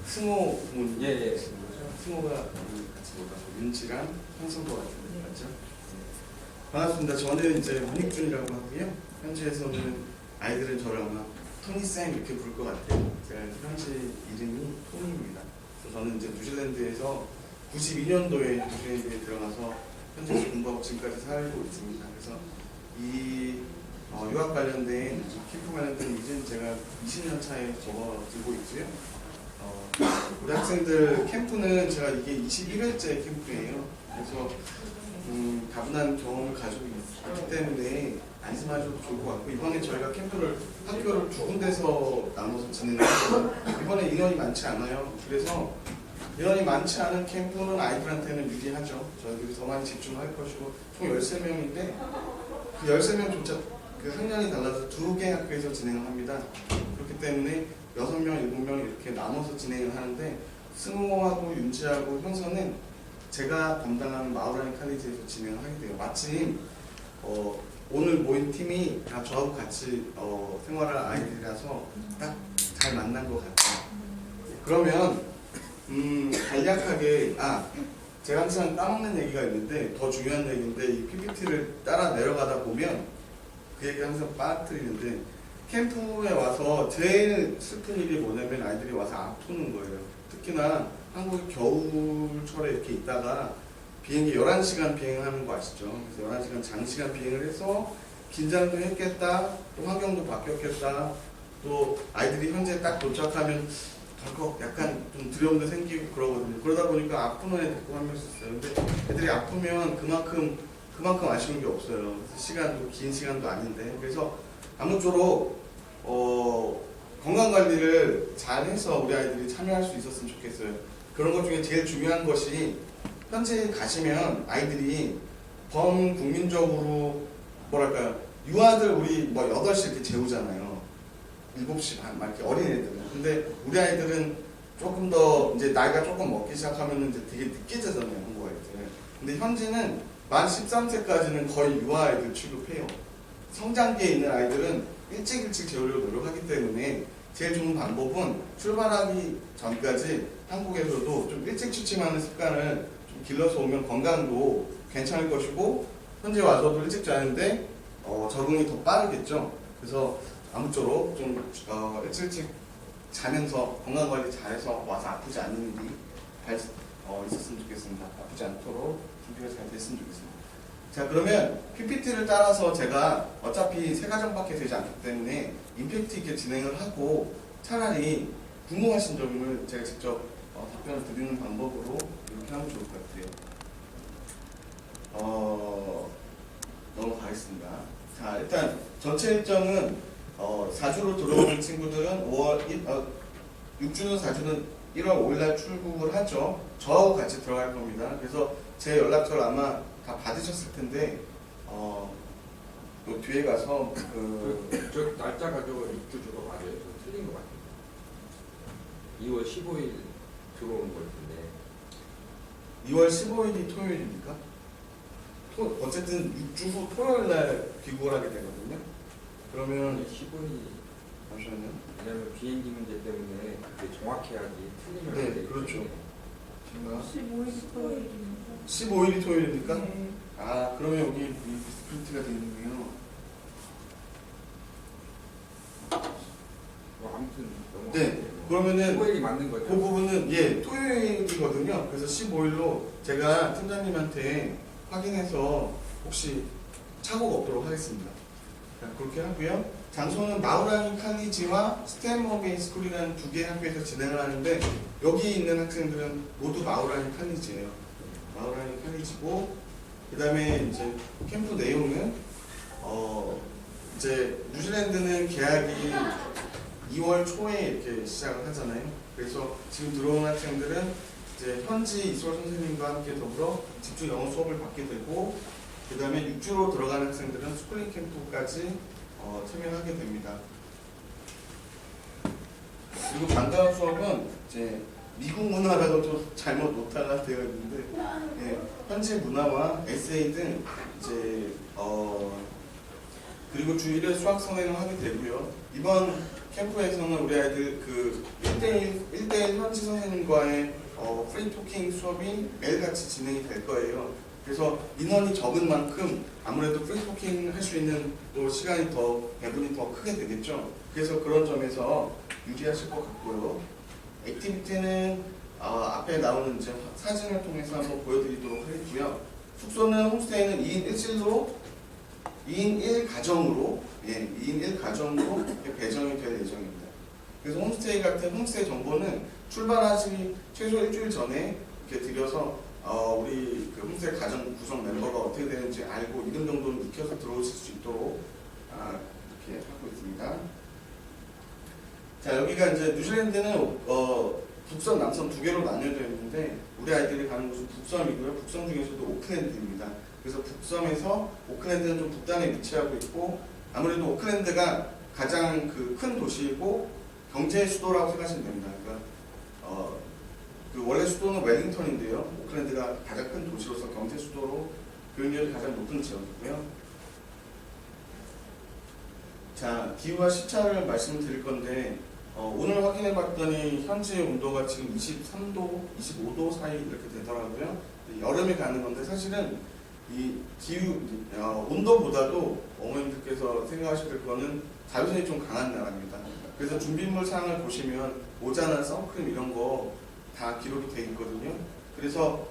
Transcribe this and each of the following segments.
승호군. 예. 승호가 여기 같이 오가지고 윤지랑 현승도 같은 맞죠? 네. 반갑습니다. 저는 이제 문익준이라고 하고요. 현지에서는 아이들은 저를 아마 토니쌤 이렇게 부를 것 같아요. 제가 현지 이름이 토니입니다. 그래서 저는 이제 뉴질랜드에서 92년도에 뉴질랜드에 들어가서 현지에서 공부하고 지금까지 살고 있습니다. 그래서 이 유학 관련된 캠프 관련된 일은 제가 20년 차에 접어들고 있고요. 우리 학생들 캠프는 제가 이게 21회째 캠프예요. 그래서 다분한 경험을 가지고 있기 때문에 안심하셔도 좋을 것 같고, 이번에 저희가 캠프를 학교를 두 군데서 나눠서 진행했어요. 이번에 인원이 많지 않아요. 그래서 인원이 많지 않은 캠프는 아이들한테는 유리하죠. 저희들이 더 많이 집중할 것이고, 총 13명인데 그 13명조차 그 학년이 달라서 두 개 학교에서 진행을 합니다. 그렇기 때문에 6명, 7명 이렇게 나눠서 진행을 하는데, 승호하고 윤지하고 현서는 제가 담당하는 마우라니 칼리지에서 진행을 하게 돼요. 마침 오늘 모인 팀이 다 저하고 같이 생활할 아이들이라서 딱 잘 만난 것 같아요. 그러면 간략하게 제가 항상 까먹는 얘기가 있는데, 더 중요한 얘기인데, 이 PPT를 따라 내려가다 보면 그 얘기 항상 빠뜨리는데, 캠프에 와서 제일 슬픈 일이 뭐냐면 아이들이 와서 아프는 거예요. 특히나 한국 겨울철에 이렇게 있다가 비행기 11시간 비행하는 거 아시죠? 그래서 11시간 장시간 비행을 해서 긴장도 했겠다, 또 환경도 바뀌었겠다, 또 아이들이 현재 딱 도착하면 덜컥 약간 좀 두려움도 생기고 그러거든요. 그러다 보니까 아픈 애 데리고 한 명씩 있어요. 근데 애들이 아프면 그만큼 아쉬운 게 없어요. 그래서 시간도 긴 시간도 아닌데, 그래서 아무쪼록 건강관리를 잘 해서 우리 아이들이 참여할 수 있었으면 좋겠어요. 그런 것 중에 제일 중요한 것이, 현지에 가시면 아이들이 범국민적으로 뭐랄까요, 유아들 우리 뭐 8시 이렇게 재우잖아요. 7시 반 막 이렇게 어린애들은. 근데 우리 아이들은 조금 더 이제 나이가 조금 먹기 시작하면 이제 되게 늦게 자잖아요, 한국 아이들. 근데 현지는 만 13세까지는 거의 유아아이들 취급해요. 성장기에 있는 아이들은 일찍 재우려고 노력하기 때문에 제일 좋은 방법은 출발하기 전까지 한국에서도 좀 일찍 취침하는 습관을 좀 길러서 오면 건강도 괜찮을 것이고, 현재 와서도 일찍 자는데 적응이 더 빠르겠죠. 그래서 아무쪼록 좀 일찍 자면서 건강관리 잘해서 와서 아프지 않는 일이 있었으면 좋겠습니다. 아프지 않도록 준비가 잘 됐으면 좋겠습니다. 자, 그러면 PPT를 따라서 제가 어차피 3과정밖에 되지 않기 때문에 임팩트 있게 진행을 하고, 차라리 궁금하신 점을 제가 직접 답변을 드리는 방법으로 이렇게 하면 좋을 것 같아요. 넘어가겠습니다. 자, 일단 전체 일정은 4주로 들어오는 친구들은 6주는 4주는 1월 5일날 출국을 하죠. 저하고 같이 들어갈 겁니다. 그래서 제 연락처를 아마 다 받으셨을 텐데, 요 뒤에 가서 저 날짜가 저 6주가 맞아요. 저 틀린 것 같아요. 2월 15일 들어오는 걸 텐데. 2월 15일이 토요일입니까? 어쨌든 6주 후 토요일날 귀국을 하게 되거든요. 그러면 15일. 잠시만요. 왜냐면 비행기 문제 때문에 그게 정확해야지 틀리면 네, 안 되기 그렇죠. 때문에. 제가 15일이 토요일입니다. 15일이 토요일입니까? 네. 그러면 여기 프린트가 되어 있네요. 아무튼 네, 그러면은 15일이 맞는 거죠. 그 부분은 토요일이거든요. 그래서 15일로 제가 팀장님한테 확인해서 혹시 착오가 없도록 하겠습니다. 자, 그렇게 하고요. 장소는 마우라니 칼리지와 스탠머게인 스쿨이라는 두 개의 학교에서 진행을 하는데, 여기 있는 학생들은 모두 마우라니 칼리지예요. 마우라니 칼리지고, 그 다음에 이제 캠프 내용은 이제 뉴질랜드는 계약이 2월 초에 이렇게 시작을 하잖아요. 그래서 지금 들어온 학생들은 이제 현지 이솔 선생님과 함께 더불어 집중 영어 수업을 받게 되고, 그 다음에 6주로 들어가는 학생들은 스쿨링 캠프까지 참여하게 됩니다. 그리고 반가운 수업은 이제 미국 문화라고 또 잘못 노타가 되어 있는데, 현지 문화와 에세이 등 이제 그리고 주 1회 수학 선행을 하게 되고요. 이번 캠프에서는 우리 아이들 그 1대1 현지 선생님과의 프리 토킹 수업이 매일같이 진행이 될 거예요. 그래서 인원이 적은 만큼 아무래도 프리 토킹 할 수 있는 또 시간이 배분이 더 크게 되겠죠. 그래서 그런 점에서 유리하실 것 같고요. 액티비티는 앞에 나오는 이제 사진을 통해서 한번 보여드리도록 하겠고요. 숙소는 홈스테이는 2인 1실로 2인 1가정으로 2인 1가정으로 배정이 될 예정입니다. 그래서 홈스테이 같은 홈스테이 정보는 출발하시 최소 일주일 전에 이렇게 드려서 우리 그 홈스테이 가정 구성 멤버가 어떻게 되는지 알고 이름 정도는 익혀서 들어오실 수 있도록 이렇게 하고 있습니다. 자, 여기가 이제 뉴질랜드는 북섬, 남섬 두 개로 나뉘어져 있는데 우리 아이들이 가는 곳은 북섬이고요. 북섬 중에서도 오클랜드입니다. 그래서 북섬에서 오클랜드는 좀 북단에 위치하고 있고 아무래도 오클랜드가 가장 그 큰 도시이고 경제 수도라고 생각하시면 됩니다. 그러니까 그 원래 수도는 웰링턴인데요. 오클랜드가 가장 큰 도시로서 경제 수도로 교육열이 가장 높은 지역이고요. 자, 기후와 시차를 말씀드릴 건데 오늘 확인해 봤더니 현재 온도가 지금 23도, 25도 사이 이렇게 되더라고요. 여름에 가는 건데 사실은 이 기후, 온도보다도 어머님들께서 생각하실 때 그거는 자외선이 좀 강한 나라입니다. 그래서 준비물 사항을 보시면 모자나 선크림 이런 거 다 기록이 돼 있거든요. 그래서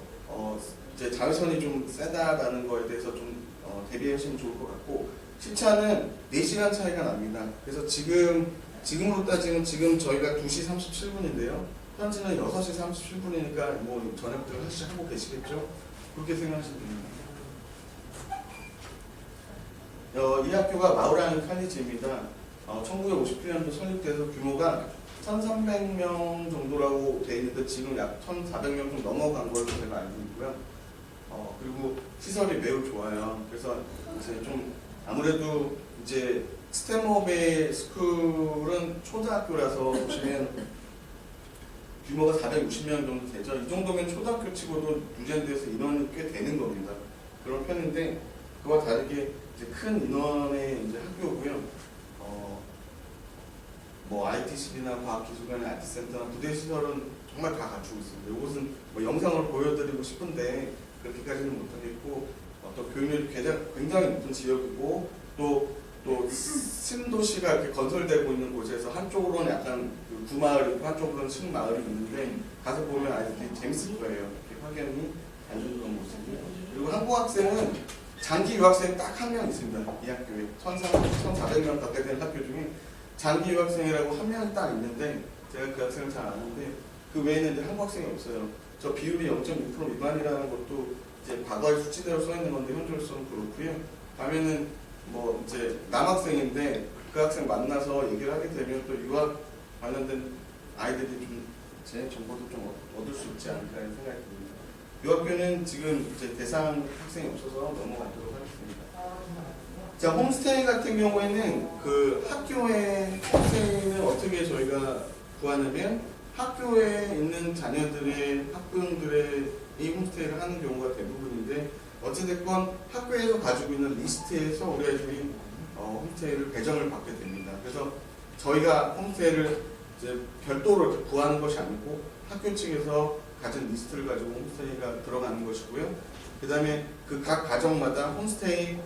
이제 자외선이 좀 세다라는 거에 대해서 좀 대비하시면 좋을 것 같고 시차는 4시간 차이가 납니다. 그래서 지금으로 따지면 지금 저희가 2시 37분인데요. 현지는 6시 37분이니까 뭐 저녁들 하고 계시겠죠? 그렇게 생각하시면 됩니다. 이 학교가 마우라인 칼리지입니다. 1957년도 설립돼서 규모가 1,300명 정도라고 돼 있는데 지금 약 1,400명 좀 넘어간 걸로 제가 알고 있고요. 그리고 시설이 매우 좋아요. 그래서 이제 좀 아무래도 이제 스탠모베이 스쿨은 초등학교라서 보시면 규모가 460명 정도 되죠. 이 정도면 초등학교 치고도 뉴질랜드에서 인원이 꽤 되는 겁니다. 그런 편인데 그와 다르게 이제 큰 인원의 이제 학교고요. 뭐 IT실이나 과학기술관, IT센터나 부대시설은 정말 다 갖추고 있습니다. 이것은 뭐 영상으로 보여드리고 싶은데 그렇게까지는 못하겠고 또 교육열이 굉장히 높은 지역이고 또 신도시가 이렇게 건설되고 있는 곳에서 한쪽으로는 약간 그 구마을이 있고 한쪽으로는 신마을이 있는데 가서 보면 아이들이 재밌을 거예요. 이렇게 확연히 알려주는 모습이. 그리고 한국 학생은 장기 유학생 딱 한 명 있습니다. 이 학교에 1,400명 가까이 되는 학교 중에 장기 유학생이라고 한 명이 딱 있는데 제가 그 학생을 잘 아는데 그 외에는 이제 한국 학생이 없어요. 저 비율이 0.6% 미만이라는 것도 이제 과거의 수치대로 써 있는 건데 현재로서는 그렇고요. 다음에는 뭐 이제 남학생인데 그 학생 만나서 얘기를 하게 되면 또 유학 관련된 아이들이 좀 제 정보도 좀 얻을 수 있지 않을까 하는 생각이 듭니다. 이 학교는 지금 이제 대상 학생이 없어서 넘어가도록 하겠습니다. 자, 홈스테이 같은 경우에는 그 학교의 홈스테이는 어떻게 저희가 구하냐면 학교에 있는 자녀들의 학부형들의 이 홈스테이를 하는 경우가 대부분인데 어찌됐건 학교에서 가지고 있는 리스트에서 우리 아이들이 홈스테이를 배정을 받게 됩니다. 그래서 저희가 홈스테이를 이제 별도로 이렇게 구하는 것이 아니고 학교 측에서 가진 리스트를 가지고 홈스테이가 들어가는 것이고요. 그 다음에 그 각 가정마다 홈스테이,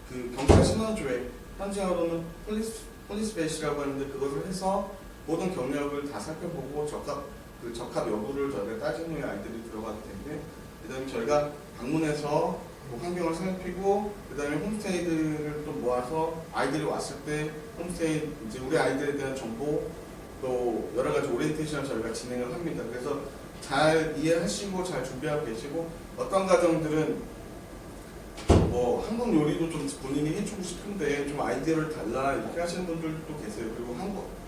그 경찰 신원조회, 현지어로는 폴리스베이시라고 하는데 그것을 해서 모든 경력을 다 살펴보고 적합 여부를 저희가 따진 후에 아이들이 들어가게 되는데 그 다음에 저희가 방문해서 환경을 살피고 그 다음에 홈스테이들을 또 모아서 아이들이 왔을 때 홈스테이 이제 우리 아이들에 대한 정보 또 여러 가지 오리엔테이션을 저희가 진행을 합니다. 그래서 잘 이해하시고 잘 준비하고 계시고 어떤 가정들은 뭐 한국 요리도 좀 본인이 해주고 싶은데 좀 아이디어를 달라 이렇게 하시는 분들도 계세요. 그리고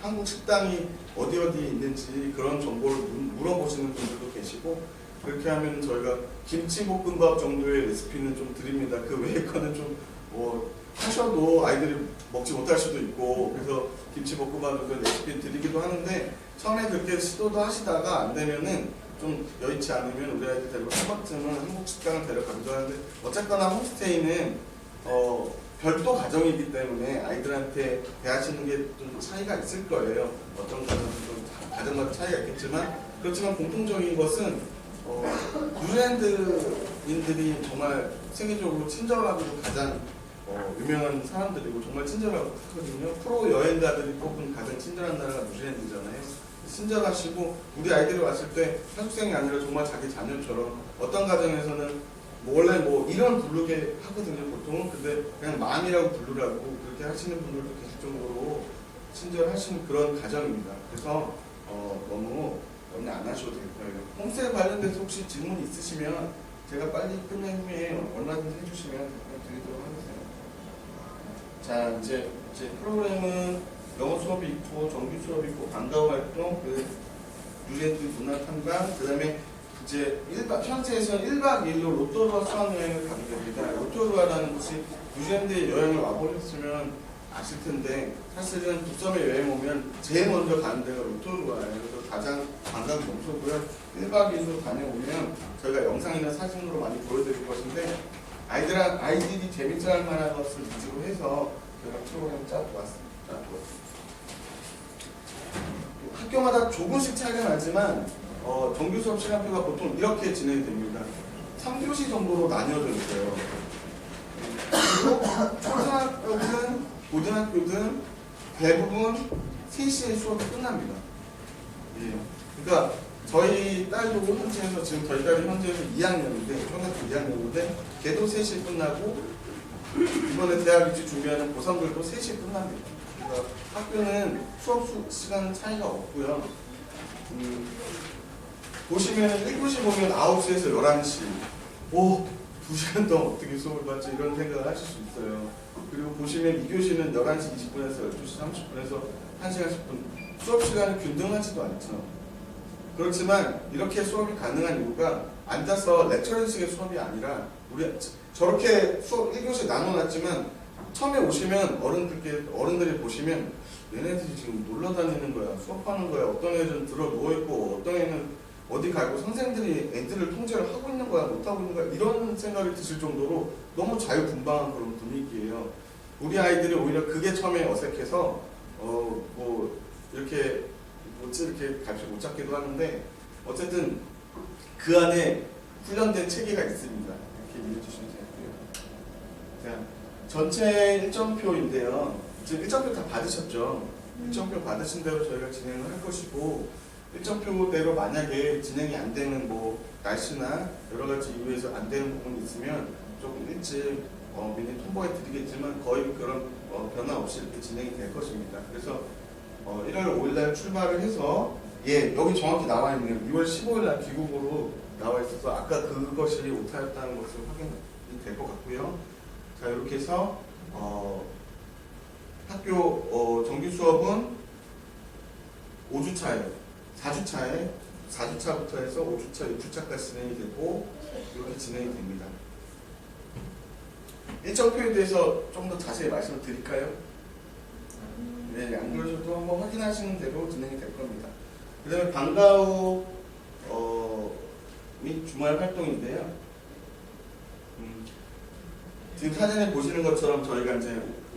한국 식당이 어디 있는지 그런 정보를 물어보시는 분들도 계시고 그렇게 하면 저희가 김치볶음밥 정도의 레시피는 좀 드립니다. 그 외의 거는 좀 하셔도 아이들이 먹지 못할 수도 있고 그래서 김치볶음밥 정도의 레시피 드리기도 하는데 처음에 그렇게 시도도 하시다가 안 되면은 좀 여의치 않으면 우리 아이들 데리고 한 번쯤은 한국 식당을 데려가기도 하는데 어쨌거나 홈스테이는 별도 가정이기 때문에 아이들한테 대하시는 게 좀 차이가 있을 거예요. 어떤 가정은 좀 가정마다 차이가 있겠지만 그렇지만 공통적인 것은 뉴질랜드인들이 정말 세계적으로 친절하고 가장 유명한 사람들이고 정말 친절하고 하거든요. 프로 여행가들이 뽑은 가장 친절한 나라가 뉴질랜드잖아요. 친절하시고 우리 아이들이 왔을 때 한국생이 아니라 정말 자기 자녀처럼 어떤 가정에서는 원래 이런 부르게 하거든요 보통은. 근데 그냥 마음이라고 부르라고 그렇게 하시는 분들도 계실 정도로 친절하신 그런 가정입니다. 그래서 너무 염려 안 하셔도 될 거예요. 홈스테이 관련돼서 혹시 질문 있으시면 제가 빨리 끝낸 후에 얼마든지 해주시면 드리도록 하겠습니다. 자, 이제 제 프로그램은 영어 수업이 있고 정규 수업이 있고 방과후 활동, 뉴질랜드 문화 탐방, 그 다음에 이제 현지에서는 1박 2일로 로토루아 수학여행을 가게 됩니다. 로토루아라는 곳이 뉴질랜드에 여행을 와보셨으면 아실 텐데 사실은 북섬에 여행 오면 제일 먼저 가는 데가 로토루아예요. 그래서 가장 관광 명소고요. 1박 2일로 다녀오면 저희가 영상이나 사진으로 많이 보여드릴 것인데 아이들이 재밌어 할 만한 것을 위주로 해서 저희가 프로그램을 짜보았습니다. 학교마다 조금씩 차이가 나지만 정규 수업 시간표가 보통 이렇게 진행됩니다. 3교시 정도로 나뉘어져 있어요. 그리고 초등학교든 고등학교든 대부분 3시에 수업이 끝납니다. 예. 그러니까 저희 딸도 현지에서 지금 저희 딸이 현지에서 2학년인데 초등학교 2학년인데 걔도 3시에 끝나고 이번에 대학 입시 준비하는 고3들도 3시에 끝납니다. 그러니까 학교는 수업 시간 차이가 없고요. 보시면 1교시 보면 9시에서 11시 2시간 동안 어떻게 수업을 받지 이런 생각을 하실 수 있어요. 그리고 보시면 2교시는 11시 20분에서 12시 30분에서 1시간 10분 수업 시간이 균등하지도 않죠. 그렇지만 이렇게 수업이 가능한 이유가 앉아서 렉처링식의 수업이 아니라 우리 저렇게 수업 1교시 나눠놨지만 처음에 오시면 어른들이 보시면 얘네들이 지금 놀러 다니는 거야, 수업하는 거야, 어떤 애들은 들어 누워있고 어떤 애는 어디 가고 선생님들이 애들을 통제를 하고 있는 거야, 못하고 있는 거야 이런 생각이 드실 정도로 너무 자유분방한 그런 분위기예요. 우리 아이들이 오히려 그게 처음에 어색해서 이렇게 값이 못 잡기도 하는데 어쨌든 그 안에 훈련된 체계가 있습니다. 이렇게 이해해 주시면 되고요. 자, 전체 일정표인데요. 지금 일정표 다 받으셨죠? 일정표 받으신 대로 저희가 진행을 할 것이고 일정표대로 만약에 진행이 안 되는 날씨나 여러 가지 이유에서 안 되는 부분이 있으면 조금 일찍 미리 통보해 드리겠지만 거의 그런 변화 없이 이렇게 진행이 될 것입니다. 그래서 1월 5일날 출발을 해서 여기 정확히 나와 있네요. 6월 15일날 귀국으로 나와 있어서 아까 그것이 오타였다는 것을 확인이 될 것 같고요. 자, 이렇게 해서 학교 정규 수업은 5주차예요. 4주차부터 해서 5주차, 6주차까지 진행이 되고 이렇게 진행이 됩니다. 일정표에 대해서 좀 더 자세히 말씀을 드릴까요? 네, 안 그러셔도 한번 확인하시는 대로 진행이 될 겁니다. 그 다음에 방과후 및 주말 활동인데요. 지금 사진에 보시는 것처럼 저희가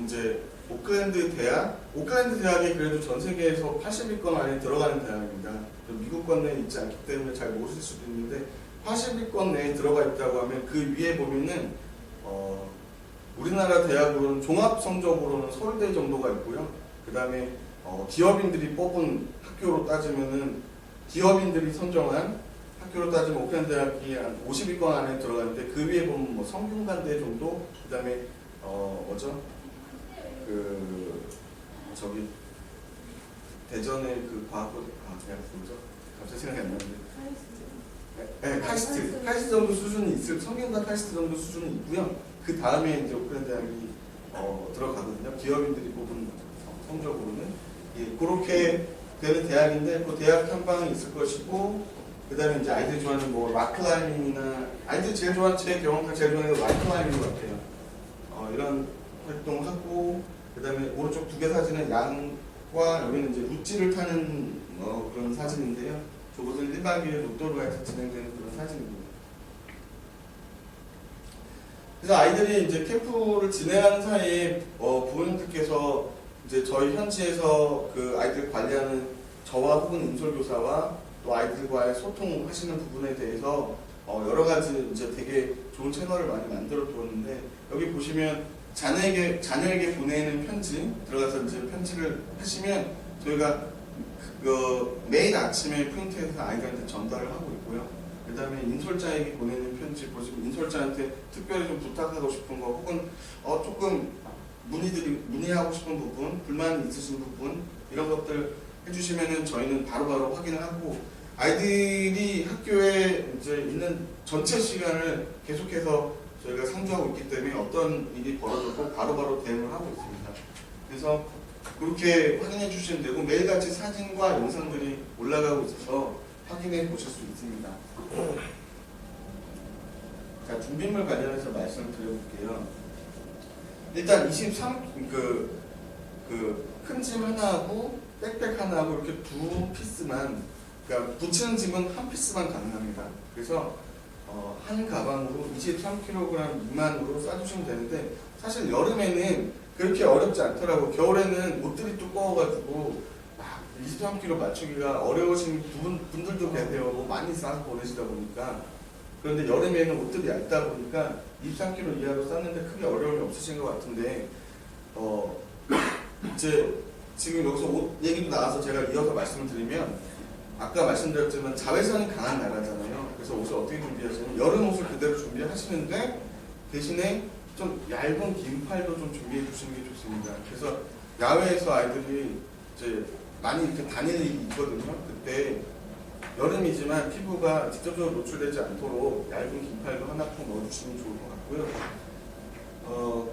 이제 오클랜드 대학이 그래도 전 세계에서 80위권 안에 들어가는 대학입니다. 미국권 내에 있지 않기 때문에 잘 모르실 수도 있는데 80위권 내에 들어가 있다고 하면 그 위에 보면은 우리나라 대학으로는 종합 성적으로는 서울대 정도가 있고요. 그 다음에 기업인들이 뽑은 학교로 따지면은 기업인들이 선정한 학교로 따지면 오클랜드 대학이 한 50위권 안에 들어가는데 그 위에 보면 성균관대 정도, 그 다음에 대전의 그 과학고 대학 뭐죠? 갑자기 생각이 안 나는데. 네, 카이스트 정도 수준이 있을, 성균관 카이스트 정도 수준이 있고요. 그 다음에 이제 오클랜드 대학이 들어가거든요. 기업인들이 뽑은 성적으로는 그렇게 되는 대학인데 그 대학 탐방이 있을 것이고, 그 다음에 이제 아이들이 좋아하는 락클라이밍이나 아이들이 제일 좋아하는 제 경험상 제일 좋아하는 건 락클라이밍인 것 같아요. 이런 활동하고, 그 다음에 오른쪽 2개 사진은 양과 여기는 이제 루찌를 타는 그런 사진인데요. 저것은 1박 2일 로또루아에서 진행되는 그런 사진입니다. 그래서 아이들이 이제 캠프를 진행하는 사이에 부모님들께서 이제 저희 현지에서 그 아이들 관리하는 저와 혹은 인솔교사와 또 아이들과의 소통하시는 부분에 대해서 여러 가지 이제 되게 좋은 채널을 많이 만들어 두었는데, 여기 보시면 자녀에게 보내는 편지 들어가서 이제 편지를 하시면 저희가 매일 아침에 프린트해서 아이들한테 전달을 하고 있고요. 그 다음에 인솔자에게 보내는 편지 보시면 인솔자한테 특별히 좀 부탁하고 싶은 거 혹은 조금 문의하고 싶은 부분, 불만이 있으신 부분 이런 것들 해주시면은 저희는 바로바로 확인을 하고, 아이들이 학교에 이제 있는 전체 시간을 계속해서 저희가 상주하고 있기 때문에 어떤 일이 벌어져도 바로바로 대응을 하고 있습니다. 그래서 그렇게 확인해 주시면 되고, 매일같이 사진과 영상들이 올라가고 있어서 확인해 보실 수 있습니다. 자, 준비물 관련해서 말씀을 드려볼게요. 일단 23, 큰 짐 하나하고 백팩 하나하고 이렇게 두 피스만, 그러니까 붙이는 짐은 한 피스만 가능합니다. 그래서 한 가방으로 23kg 미만으로 싸주시면 되는데, 사실 여름에는 그렇게 어렵지 않더라고요. 겨울에는 옷들이 두꺼워가지고 23kg 맞추기가 어려우신 분들도 계세요. 많이 싸서 보내시다 보니까. 그런데 여름에는 옷들이 얇다 보니까 23kg 이하로 쌌는데 크게 어려움이 없으신 것 같은데, 이제 지금 여기서 옷 얘기도 나와서 제가 이어서 말씀을 드리면, 아까 말씀드렸지만 자외선이 강한 나라잖아요. 그래서 옷을 어떻게 준비하시냐면 여름 옷을 그대로 준비하시는데 대신에 좀 얇은 긴팔도 좀 준비해 주시는 게 좋습니다. 그래서 야외에서 아이들이 이제 많이 이렇게 다닐 일이 있거든요. 그때 여름이지만 피부가 직접적으로 노출되지 않도록 얇은 긴팔도 하나 꼭 넣어주시면 좋을 것 같고요.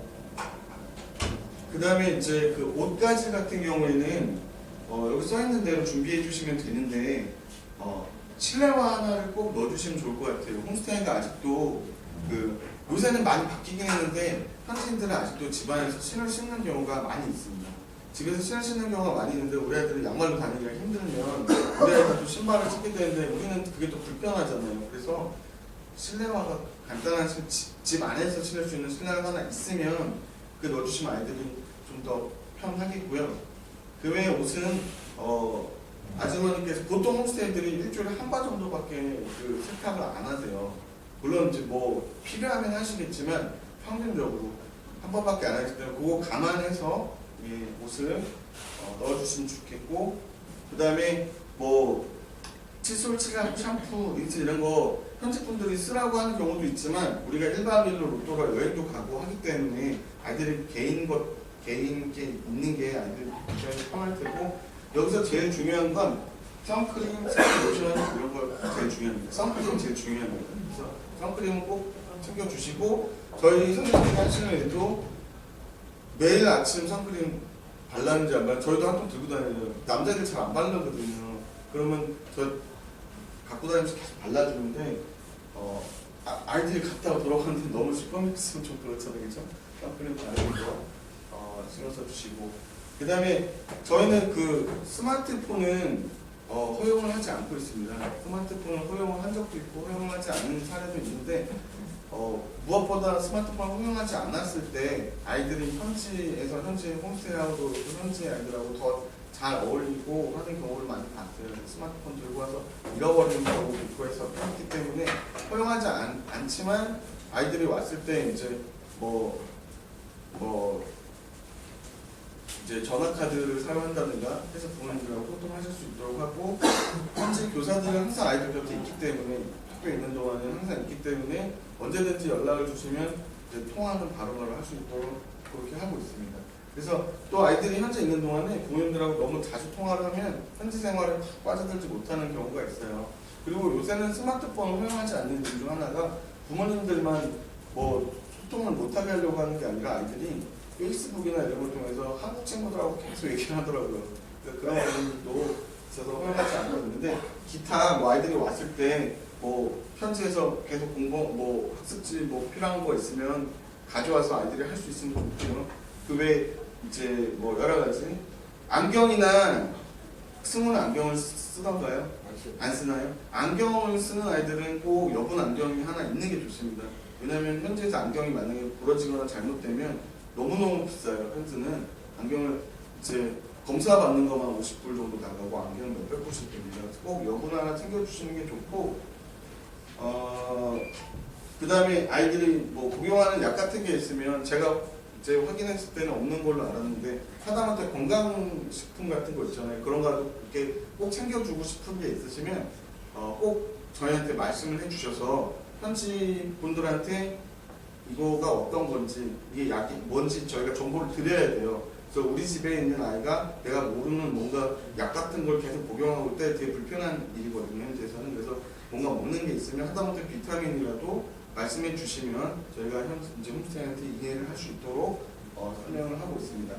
그 다음에 이제 그 옷가지 같은 경우에는 여기 써있는 대로 준비해 주시면 되는데, 실내화 하나를 꼭 넣어주시면 좋을 것 같아요. 홈스테이가 아직도 요새는 많이 바뀌긴 했는데 현지인들은 아직도 집안에서 신을 신는 경우가 많이 있습니다. 집에서 신을 신는 경우가 많이 있는데 우리 아이들은 양말로 다니기가 힘들면 우리 아이들도 신발을 신게 되는데 우리는 그게 또 불편하잖아요. 그래서 실내화가 간단한 집 안에서 신을 수 있는 실내화 하나 있으면 그 넣어주시면 아이들이 좀 더 편하겠고요. 그 외에 옷은 아주머니께서 보통 홈스테이들이 일주일에 한 번 정도밖에 세탁을 안 하세요. 물론 이제 뭐 필요하면 하시겠지만 평균적으로 한 번밖에 안 하기 때문에 그거 감안해서 옷을 넣어주시면 좋겠고, 그 다음에 뭐 칫솔, 치약, 샴푸, 린스 이런 거 현지 분들이 쓰라고 하는 경우도 있지만 우리가 1박 2일로 로또가 여행도 가고 하기 때문에 아이들이 개인 게 있는 게 아이들이 굉장히 편할 테고, 여기서 제일 중요한 건 선크림, 로션 이런 거 제일 중요합니다. 선크림 제일 중요합니다. 그래서 선크림은 꼭 챙겨주시고, 저희 선생님이 하시는 일도 매일 아침 선크림 발랐는지 안 발랐는지 저희도 한 통 들고 다녀요. 남자들 잘 안 바르거든요. 그러면 저 갖고 다니면서 계속 발라주는데 아이들이 갔다가 돌아가는데 너무 시커멓으면 좀 그렇잖아요. 그렇죠? 선크림 바르는 거 신경 써주시고, 그 다음에 저희는 그 스마트폰은 허용을 하지 않고 있습니다. 스마트폰을 허용을 한 적도 있고 허용을 하지 않는 사례도 있는데, 무엇보다 스마트폰을 허용하지 않았을 때 아이들이 현지에서 현지 홈스테이하고 현지 아이들하고 더 잘 어울리고 하는 경우를 많이 봤어요. 스마트폰 들고 와서 잃어버리는 경우도 있고 해서 그렇기 때문에 허용하지 않지만 아이들이 왔을 때 이제 이제 전화카드를 사용한다든가 해서 부모님들하고 소통하실 수 있도록 하고, 현지 교사들은 항상 아이들 곁에 있기 때문에 학교에 있는 동안은 항상 있기 때문에 언제든지 연락을 주시면 이제 통화는 바로바로 할 수 있도록 그렇게 하고 있습니다. 그래서 또 아이들이 현재 있는 동안에 부모님들하고 너무 자주 통화를 하면 현지 생활에 팍 빠져들지 못하는 경우가 있어요. 그리고 요새는 스마트폰을 허용하지 않는 이유 중 하나가 부모님들만 소통을 못하게 하려고 하는 게 아니라 아이들이 페이스북이나 이런 걸 통해서 한국 친구들하고 계속 얘기를 하더라고요. 그런 부분도 있어서 허용하지 않거든요. 기타 아이들이 왔을 때 현지에서 계속 공부 학습지 필요한 거 있으면 가져와서 아이들이 할 수 있으면 좋고요. 그 외에 이제 여러 가지 안경이나 승훈 안경을 쓰던가요? 안 쓰나요? 안경을 쓰는 아이들은 꼭 여분 안경이 하나 있는 게 좋습니다. 왜냐면 현지에서 안경이 만약에 부러지거나 잘못되면 너무너무 비싸요. 현지는 안경을 이제 검사 받는 것만 50불 정도 나가고 안경 몇백 불씩 됩니다. 꼭 여분 하나 챙겨주시는 게 좋고, 그 다음에 아이들이 뭐 복용하는 약 같은 게 있으면 제가 이제 확인했을 때는 없는 걸로 알았는데 하다못해 건강식품 같은 거 있잖아요. 그런 거 이렇게 꼭 챙겨주고 싶은 게 있으시면 꼭 저희한테 말씀을 해주셔서 현지 분들한테 이거가 어떤 건지 이게 약이 뭔지 저희가 정보를 드려야 돼요. 그래서 우리 집에 있는 아이가 내가 모르는 뭔가 약 같은 걸 계속 복용하고 있을 때 되게 불편한 일이거든요. 현지에서는. 그래서 뭔가 먹는 게 있으면 하다못해 비타민이라도 말씀해 주시면 저희가 이제 홈스테이한테 이해를 할 수 있도록 설명을 하고 있습니다.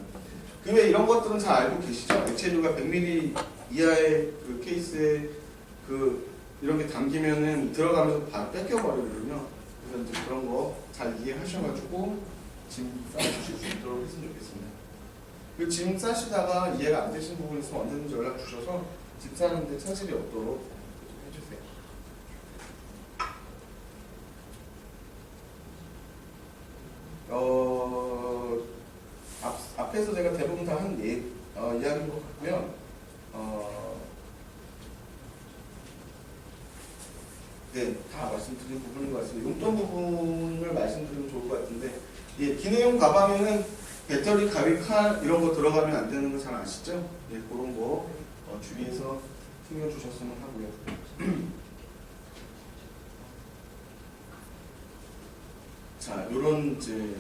그 외에 이런 것들은 잘 알고 계시죠? 액체류가 100ml 이하의 그 케이스에 그 이런 게 담기면은 들어가면서 바로 뺏겨버리거든요. 그래서 이제 그런 거 잘 이해하셔가지고 짐 싸주실 수 있도록 했으면 좋겠습니다. 그 짐 싸시다가 이해가 안 되신 부분 있으면 언제든지 연락 주셔서 짐 싸는데 차질이 없도록 해주세요. 앞에서 제가 대부분 다 한 이야기인 것 같고요. 네, 다 말씀드린 부분인 것 같습니다. 용돈 부분을 말씀드리면 좋을 것 같은데, 예, 기내용 가방에는 배터리, 가위, 칼 이런 거 들어가면 안 되는 거 잘 아시죠? 예, 그런 거 주의해서 챙겨주셨으면 하고요. 자, 요런 이제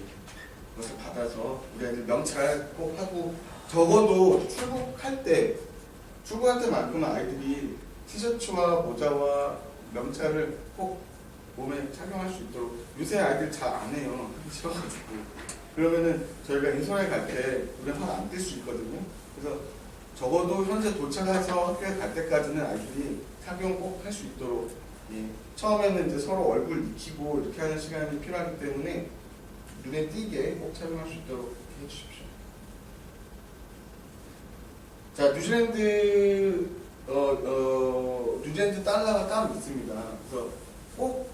것을 받아서 우리 아이들 명찰 꼭 하고, 적어도 출국할 때만큼은 아이들이 티셔츠와 모자와 명찰을 꼭 몸에 착용할 수 있도록. 요새 아이들 잘 안 해요. 싫어가지고. 그러면은 저희가 인솔에 갈 때 우리 화가 안 뜰 수 있거든요. 그래서 적어도 현재 도착해서 학교에 갈 때까지는 아이들이 착용 꼭 할 수 있도록. 예. 처음에는 이제 서로 얼굴 익히고 이렇게 하는 시간이 필요하기 때문에 눈에 띄게 꼭 착용할 수 있도록 해주십시오. 자, 뉴질랜드 달러가 따로 있습니다. 그래서 꼭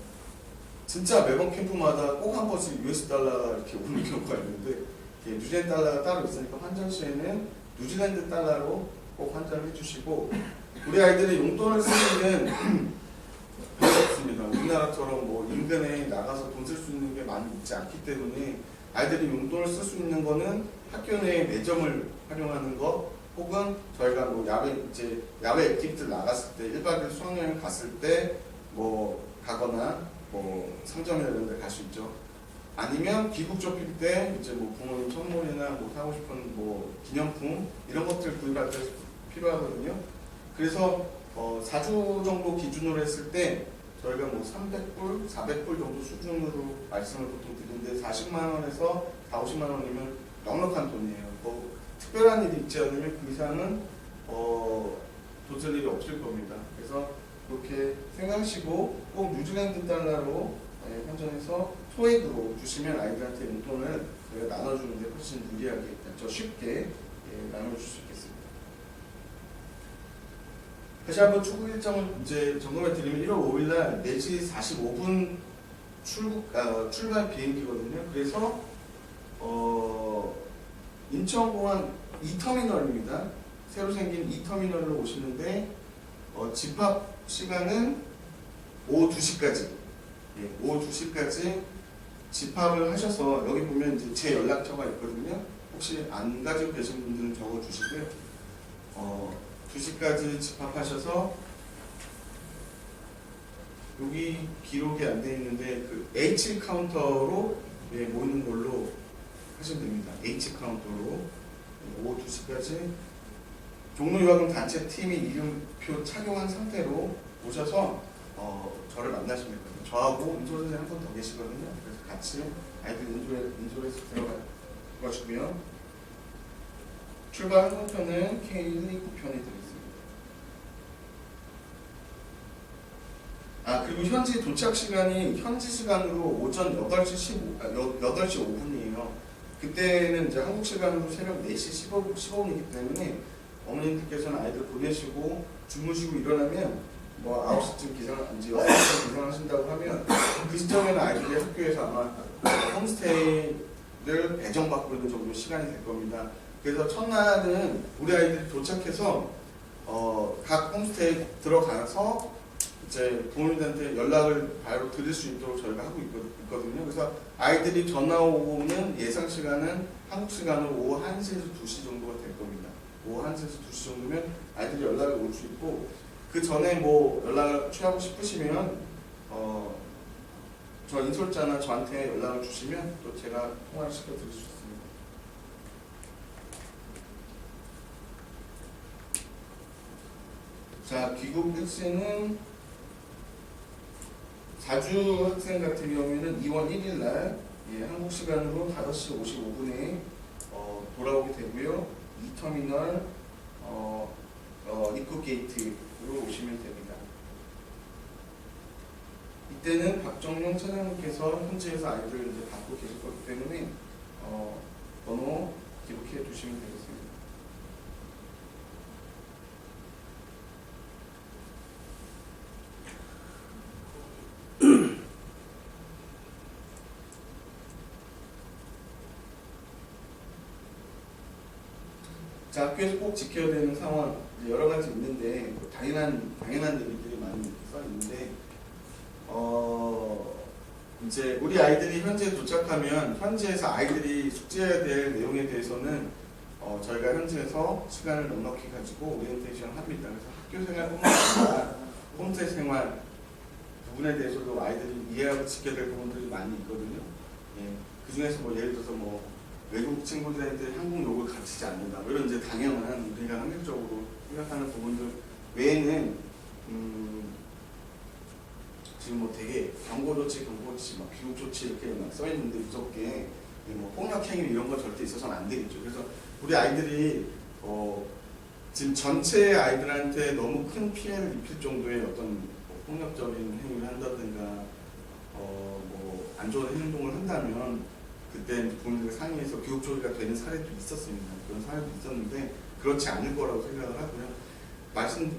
진짜 매번 캠프마다 꼭 한 번씩 US 달러가 이렇게 오는 경우가 있는데, 뉴질랜드 달러가 따로 있으니까 환전 시에는 뉴질랜드 달러로 꼭 환전을 해주시고, 우리 아이들이 용돈을 쓰는 별로 없습니다. 우리나라처럼 뭐 인근에 나가서 돈 쓸 수 있는 게 많이 있지 않기 때문에 아이들이 용돈을 쓸 수 있는 거는 학교 내 매점을 활용하는 거, 혹은 저희가 뭐 야외 액티비티를 나갔을 때 1박 2일 수학여행 갔을 때 뭐 가거나 뭐 상점이나 이런 데 갈 수 있죠. 아니면 귀국 쇼핑 때 이제 뭐 부모님 선물이나 뭐 사고 싶은 뭐 기념품 이런 것들 구입할 때 필요하거든요. 그래서 4주 정도 기준으로 했을 때 저희가 뭐 300불, 400불 정도 수준으로 말씀을 보통 드리는데 40만 원에서 4, 50만 원이면 넉넉한 돈이에요. 뭐 특별한 일이 있지 않으면 그 이상은 도질 일이 없을 겁니다. 그래서 그렇게 생각하시고 꼭 뉴질랜드 달러로 환전해서 소액으로 주시면 아이들한테 용돈을 저희가 나눠주는데 훨씬 유리하게, 쉽게 나눠줄 수 있겠습니다. 다시 한번 출국 일정을 이제 점검해 드리면 1월 5일 날 4시 45분 출발 비행기거든요. 그래서 인천공항 2터미널입니다. 새로 생긴 2터미널로 오시는데 집합 시간은 오후 2시까지. 예, 오후 2시까지 집합을 하셔서 여기 보면 이제 제 연락처가 있거든요. 혹시 안 가지고 계신 분들은 적어주시고요. 2시까지 집합하셔서 여기 기록이 안 돼 있는데 그 H 카운터로 모이는 걸로 하시면 됩니다. H 카운터로 오후 2시까지 종로유학금 단체 팀이 이름표 착용한 상태로 오셔서 저를 만나시면 됩니다. 저하고 인솔 선생님 한 분 더 계시거든요. 그래서 같이 아이들 인솔에서 들어가시고요. 출발 항공편은 K129편이 되겠습니다. 그리고 현지 도착 시간이 현지 시간으로 오전 8시 5분이에요. 그때는 이제 한국 시간으로 새벽 4시 15분이기 때문에 어머님들께서는 아이들 보내시고 주무시고 일어나면 뭐 9시쯤 이제 6시쯤 기상하신다고 하면 그 시점에는 아이들이 학교에서 아마 홈스테이를 배정받고 있는 정도 시간이 될 겁니다. 그래서 첫날은 우리 아이들이 도착해서 각 홈스테이 들어가서 이제 부모님들한테 연락을 바로 드릴 수 있도록 저희가 하고 있거든요. 그래서 아이들이 전화 오는 예상 시간은 한국 시간으로 오후 1시에서 2시 정도가 될 겁니다. 오후 1시에서 2시 정도면 아이들이 연락이 올 수 있고, 그 전에 뭐 연락을 취하고 싶으시면 저 인솔자나 저한테 연락을 주시면 또 제가 통화를 시켜드릴 수 있습니다. 자, 귀국 일시는 4주 학생 같은 경우에는 2월 1일 날 한국 시간으로 5시 55분에 돌아오게 되고요. 2터미널 입국 게이트로 오시면 됩니다. 이때는 박정용 차장님께서 현지에서 아이들을 이제 받고 계실 거기 때문에 번호 기록해 두시면 되겠습니다. 자, 학교에서 꼭 지켜야 되는 상황 여러 가지 있는데 뭐 당연한 얘기들이 많이 써 있는데 이제 우리 아이들이 현지에 도착하면 현지에서 아이들이 숙제해야 될 내용에 대해서는 저희가 현지에서 시간을 넉넉히 가지고 오리엔테이션을 합니다. 그래서 학교 생활뿐만 아니라 홈스테이 생활 부분에 대해서도 아이들이 이해하고 지켜야 될 부분들이 많이 있거든요. 예, 그 중에서 뭐 예를 들어서 뭐 외국 친구들한테 한국 욕을 가르치지 않는다, 뭐 이런 이제 당연한 우리가 한국적으로 생각하는 부분들 외에는 지금 뭐 되게 경고 조치, 막 귀국 조치 이렇게 막 써 있는데 무섭게 뭐 폭력 행위 이런 거 절대 있어서는 안 되겠죠. 그래서 우리 아이들이 지금 전체 아이들한테 너무 큰 피해를 입힐 정도의 어떤 뭐 폭력적인 행위를 한다든가 뭐 안 좋은 행동을 한다면 그때 부모님들 상의해서 교육 조리가 되는 사례도 있었습니다. 그런 사례도 있었는데 그렇지 않을 거라고 생각을 하고요.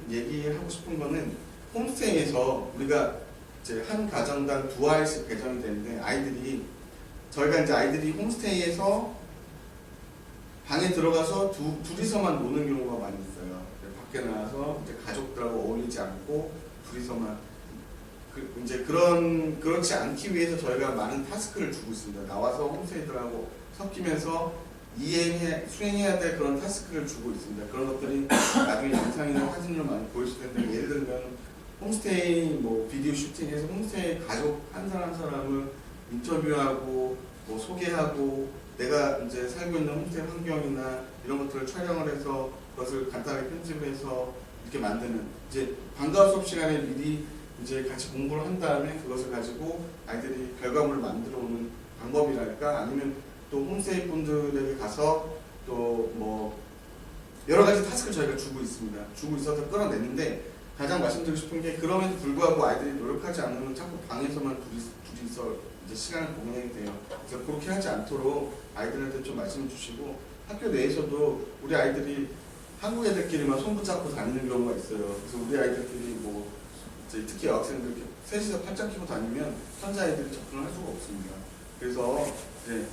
얘기하고 싶은 거는 홈스테이에서 우리가 이제 한 가정당 2아이씩 배정이 되는데 저희가 이제 아이들이 홈스테이에서 방에 들어가서 둘이서만 노는 경우가 많이 있어요. 밖에 나와서 이제 가족들하고 어울리지 않고 둘이서만 이제 그렇지 않기 위해서 저희가 많은 타스크를 주고 있습니다. 나와서 홈스테이들하고 섞이면서 수행해야 될 그런 타스크를 주고 있습니다. 그런 것들이 나중에 영상이나 사진으로 많이 보이실 텐데, 예를 들면 홈스테이 뭐 비디오 슈팅해서 홈스테이 가족 한 사람 한 사람을 인터뷰하고 뭐 소개하고 내가 이제 살고 있는 홈스테이 환경이나 이런 것들을 촬영을 해서 그것을 간단하게 편집해서 이렇게 만드는, 이제 방과후 수업 시간에 미리 이제 같이 공부를 한 다음에 그것을 가지고 아이들이 결과물을 만들어 오는 방법이랄까, 아니면 또 홈스테이 분들에게 가서 또 뭐 여러 가지 타스크를 저희가 주고 있습니다. 주고 있어서 끌어내는데, 가장 말씀드리고 싶은 게 그럼에도 불구하고 아이들이 노력하지 않으면 자꾸 방에서만 둘이서 이제 시간을 보내게 돼요. 그래서 그렇게 하지 않도록 아이들한테 좀 말씀해 주시고, 학교 내에서도 우리 아이들이 한국 애들끼리만 손붙잡고 다니는 경우가 있어요. 그래서 우리 아이들끼리 뭐 특히 여학생들 이렇게 셋이서 팔짱 끼고 다니면 현지 아이들이 접근을 할 수가 없습니다. 그래서 이제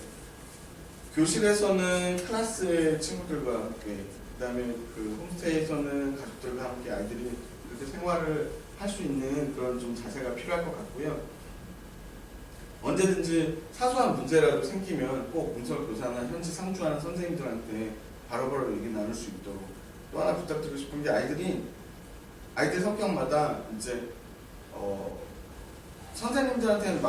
교실에서는 클래스의 친구들과 함께, 그 다음에 그 홈스테이에서는 가족들과 함께 아이들이 이렇게 생활을 할 수 있는 그런 좀 자세가 필요할 것 같고요. 언제든지 사소한 문제라도 생기면 꼭 문서 교사나 현지 상주하는 선생님들한테 바로바로 얘기 나눌 수 있도록. 또 하나 부탁드리고 싶은 게, 아이들 성격마다 이제 선생님들한테는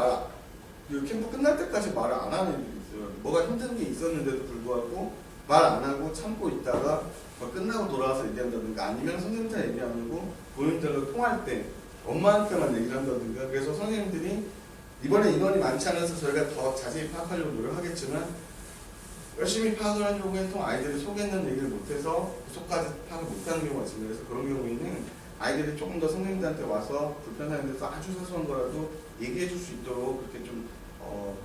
캠프 끝날 때까지 말을 안 하는 애들이 있어요. 뭐가 힘든 게 있었는데도 불구하고 말 안 하고 참고 있다가 끝나고 돌아와서 얘기한다든가, 아니면 선생님들 얘기 안 하고 부모님들과 통화할 때 엄마한테만 얘기를 한다든가. 그래서 선생님들이 이번에 인원이 많지 않아서 저희가 더 자세히 파악하려고 노력하겠지만, 열심히 파악을 하려고 해도 아이들이 속에 있는 얘기를 못해서 속까지 파악을 못하는 경우가 있습니다. 그래서 그런 경우에는 아이들이 조금 더 선생님들한테 와서 불편한 데서 아주 사소한 거라도 얘기해 줄 수 있도록 그렇게 좀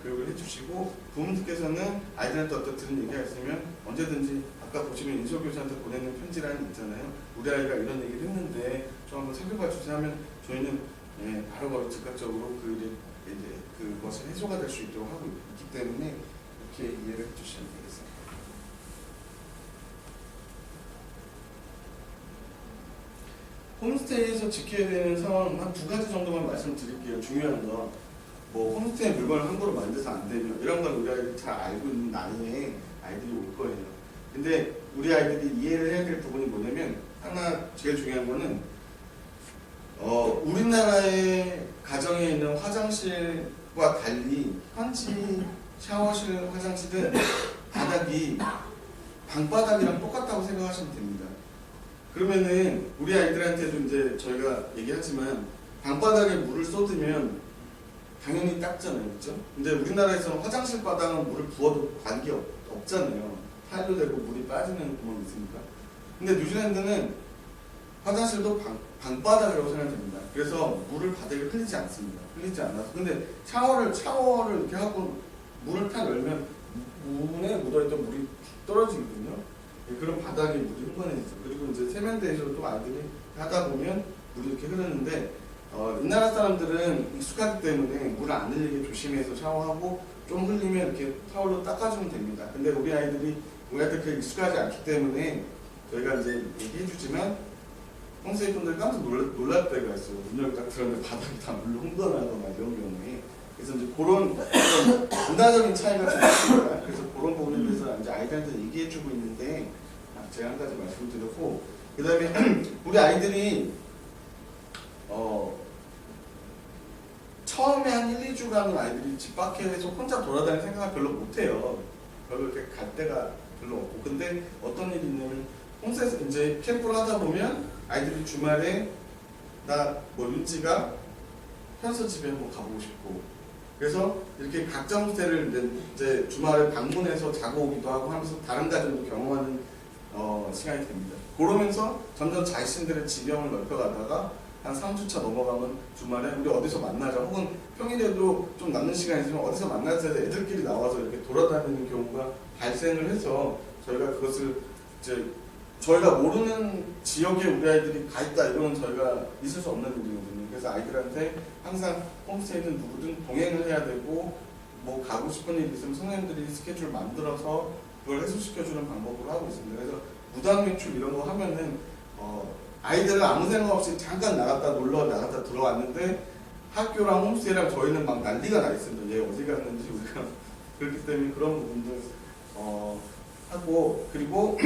교육을 해주시고 부모님께서는 아이들한테 어떤 들은 얘기가 있으면 언제든지 아까 보시면 인솔교사한테 보내는 편지란이 있잖아요. 우리 아이가 이런 얘기를 했는데 좀 한번 살펴봐 주세요 하면 저희는 바로바로 즉각적으로 그것이 해소가 될 수 있도록 하고 있기 때문에 이렇게 이해를 해주시면 되겠습니다. 홈스테이에서 지켜야 되는 상황 한 2가지 정도만 말씀드릴게요. 중요한 거. 뭐 홈스테이 물건을 함부로 만들어서 안 되면 이런 건 우리 아이들이 잘 알고 있는 나이에 아이들이 올 거예요. 근데 우리 아이들이 이해를 해야 될 부분이 뭐냐면 하나 제일 중요한 거는 우리나라의 가정에 있는 화장실과 달리 현지 샤워실 화장실은 바닥이 방바닥이랑 똑같다고 생각하시면 됩니다. 그러면은 우리 아이들한테도 이제 저희가 얘기하지만 방바닥에 물을 쏟으면 당연히 닦잖아요, 그렇죠? 근데 우리나라에서는 화장실 바닥은 물을 부어도 관계 없잖아요. 타일로 되고 물이 빠지는 구멍이 있으니까. 근데 뉴질랜드는 화장실도 방바닥이라고 생각됩니다. 그래서 물을 바닥에 흘리지 않습니다. 흘리지 않아서. 근데 샤워를 이렇게 하고 문을 탁 열면 문에 묻어있던 물이 떨어지거든요. 그런 바닥에 물이 흥건해지죠. 그리고 이제 세면대에서도 아이들이 하다 보면 물이 이렇게 흐르는데 이 나라 사람들은 익숙하기 때문에 물을 안 흘리게 조심해서 샤워하고 좀 흘리면 이렇게 타월로 닦아주면 됩니다. 근데 우리 아이들 그렇게 익숙하지 않기 때문에 저희가 이제 얘기해주지만 홈스테이 분들 깜짝 놀랄 때가 있어요. 문 열고 딱 들었는데 바닥이 다 물로 흥건하거나 이런 경우에. 그래서 이제 그런 문화적인 차이가 좀 있습니다. 그래서 그런 부분에 대해서 이제 아이들한테 얘기해주고 있는데 제가 한 가지 말씀을 드렸고, 그 다음에 우리 아이들이 처음에 한 1, 2주간은 아이들이 집 밖에서 혼자 돌아다니는 생각을 별로 못해요. 별로 이렇게 갈 데가 별로 없고. 근데 어떤 일이 있냐면 홈스에서 이제 캠프를 하다 보면 아이들이 주말에 나 뭐 윤지가 현서 집에 한번 가보고 싶고, 그래서 이렇게 각자 홈스테이를 이제 주말에 방문해서 자고 오기도 하고 하면서 다른 가정도 경험하는 시간이 됩니다. 그러면서 점점 자신들의 지경을 넓혀가다가 한 3주차 넘어가면 주말에 우리 어디서 만나자, 혹은 평일에도 좀 남는 시간이 있으면 어디서 만나자 해서 애들끼리 나와서 이렇게 돌아다니는 경우가 발생을 해서 저희가 그것을 이제 저희가 모르는 지역에 우리 아이들이 가 있다, 이거는 저희가 있을 수 없는 일이거든요. 그래서 아이들한테 항상 홈스테이는 누구든 동행을 해야 되고, 뭐 가고 싶은 일이 있으면 선생님들이 스케줄 만들어서 그걸 해소시켜주는 방법으로 하고 있습니다. 그래서 무단 외출 이런 거 하면은 아이들은 아무 생각 없이 잠깐 나갔다 놀러 나갔다 들어왔는데 학교랑 홈스테이랑 저희는 막 난리가 나 있습니다. 얘 어디 갔는지 우리가. 그렇기 때문에 그런 부분들 하고, 그리고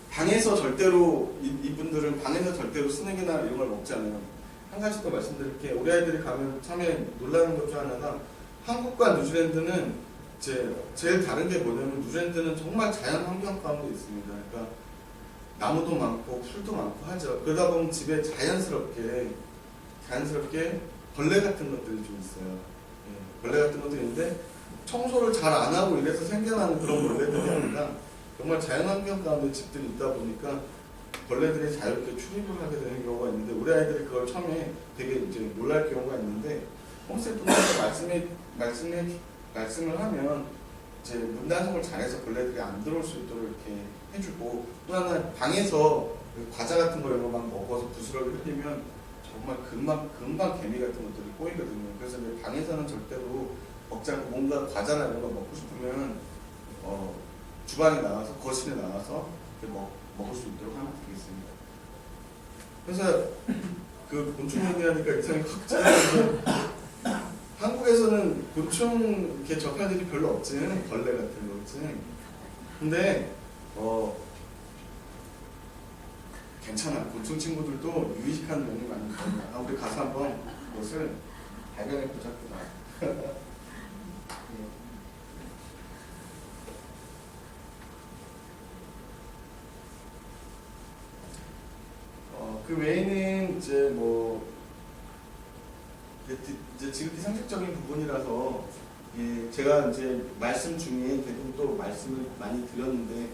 방에서 절대로 이분들은 방에서 절대로 스낵이나 이런 걸 먹지 않아요. 한 가지 더 말씀드릴게요. 우리 아이들이 가면 참에 놀라는 것 중 하나가 한국과 뉴질랜드는 제일 다른 게 뭐냐면 뉴질랜드는 정말 자연 환경 가운데 있습니다. 그러니까 나무도 많고 풀도 많고 하죠. 그러다 보면 집에 자연스럽게 벌레 같은 것들이 좀 있어요. 벌레 같은 것들이 있는데 청소를 잘 안 하고 이래서 생겨나는 그런 벌레들이 아니라 정말 자연환경 가운데 집들이 있다 보니까 벌레들이 자유롭게 출입을 하게 되는 경우가 있는데, 우리 아이들이 그걸 처음에 되게 이제 놀랄 경우가 있는데, 홈스테이 분들한테 말씀을 하면 이제 문단속을 잘해서 벌레들이 안 들어올 수 있도록 이렇게 해주고, 또 하나 방에서 과자 같은 거 이런 거 막 먹어서 부스러기 흘리면 정말 금방 개미 같은 것들이 꼬이거든요. 그래서 이제 방에서는 절대로 먹지 않고 뭔가 과자나 이런 거 먹고 싶으면 주방에 나가서, 거실에 나가서 먹을 수 있도록 하면 되겠습니다. 그래서 그 곤충 얘기하니까 이상하게 확 짜는데 한국에서는 곤충 이렇게 접할 일이 별로 없지, 벌레 같은 거 없지. 근데 괜찮아. 곤충 친구들도 유익한 면이 많이 있거든요. 우리 가서 한번 그것을 발견해 보자꾸나. 그 외에는 이제 이제 지극히 상식적인 부분이라서 제가 이제 말씀 중에 대부분 또 말씀을 많이 드렸는데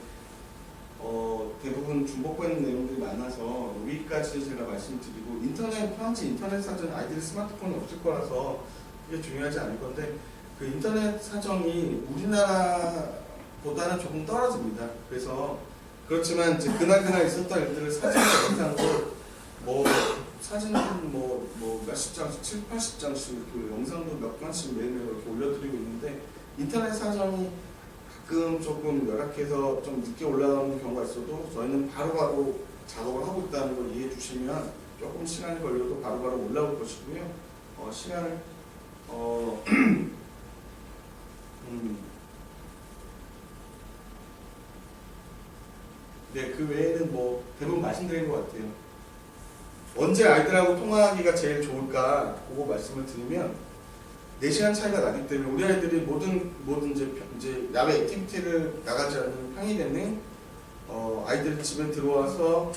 대부분 중복되어 있는 내용들이 많아서 여기까지 제가 말씀드리고, 현지 인터넷 사전 아이들 스마트폰이 없을 거라서 그게 중요하지 않을 건데 그 인터넷 사정이 우리나라보다는 조금 떨어집니다. 그래서 그렇지만 이제 그날 있었던 일들을 사진과 영상으로 뭐 사진은 뭐 몇십 장씩, 7, 80장씩 이렇게 영상도 몇 gan씩 매일매일 이렇게 올려드리고 있는데 인터넷 사정이 가끔 조금 열악해서 좀 늦게 올라오는 경우가 있어도 저희는 바로바로 작업을 하고 있다는 걸 이해해 주시면 조금 시간이 걸려도 바로바로 올라올 것이고요. 시간을 네, 그 외에는 뭐 대부분 말씀드린 것 같아요. 언제 아이들하고 통화하기가 제일 좋을까 그거 말씀을 드리면 4시간 차이가 나기 때문에 우리 아이들이 모든 이제 야외 액티비티를 나가지 않는 평일에는 아이들이 집에 들어와서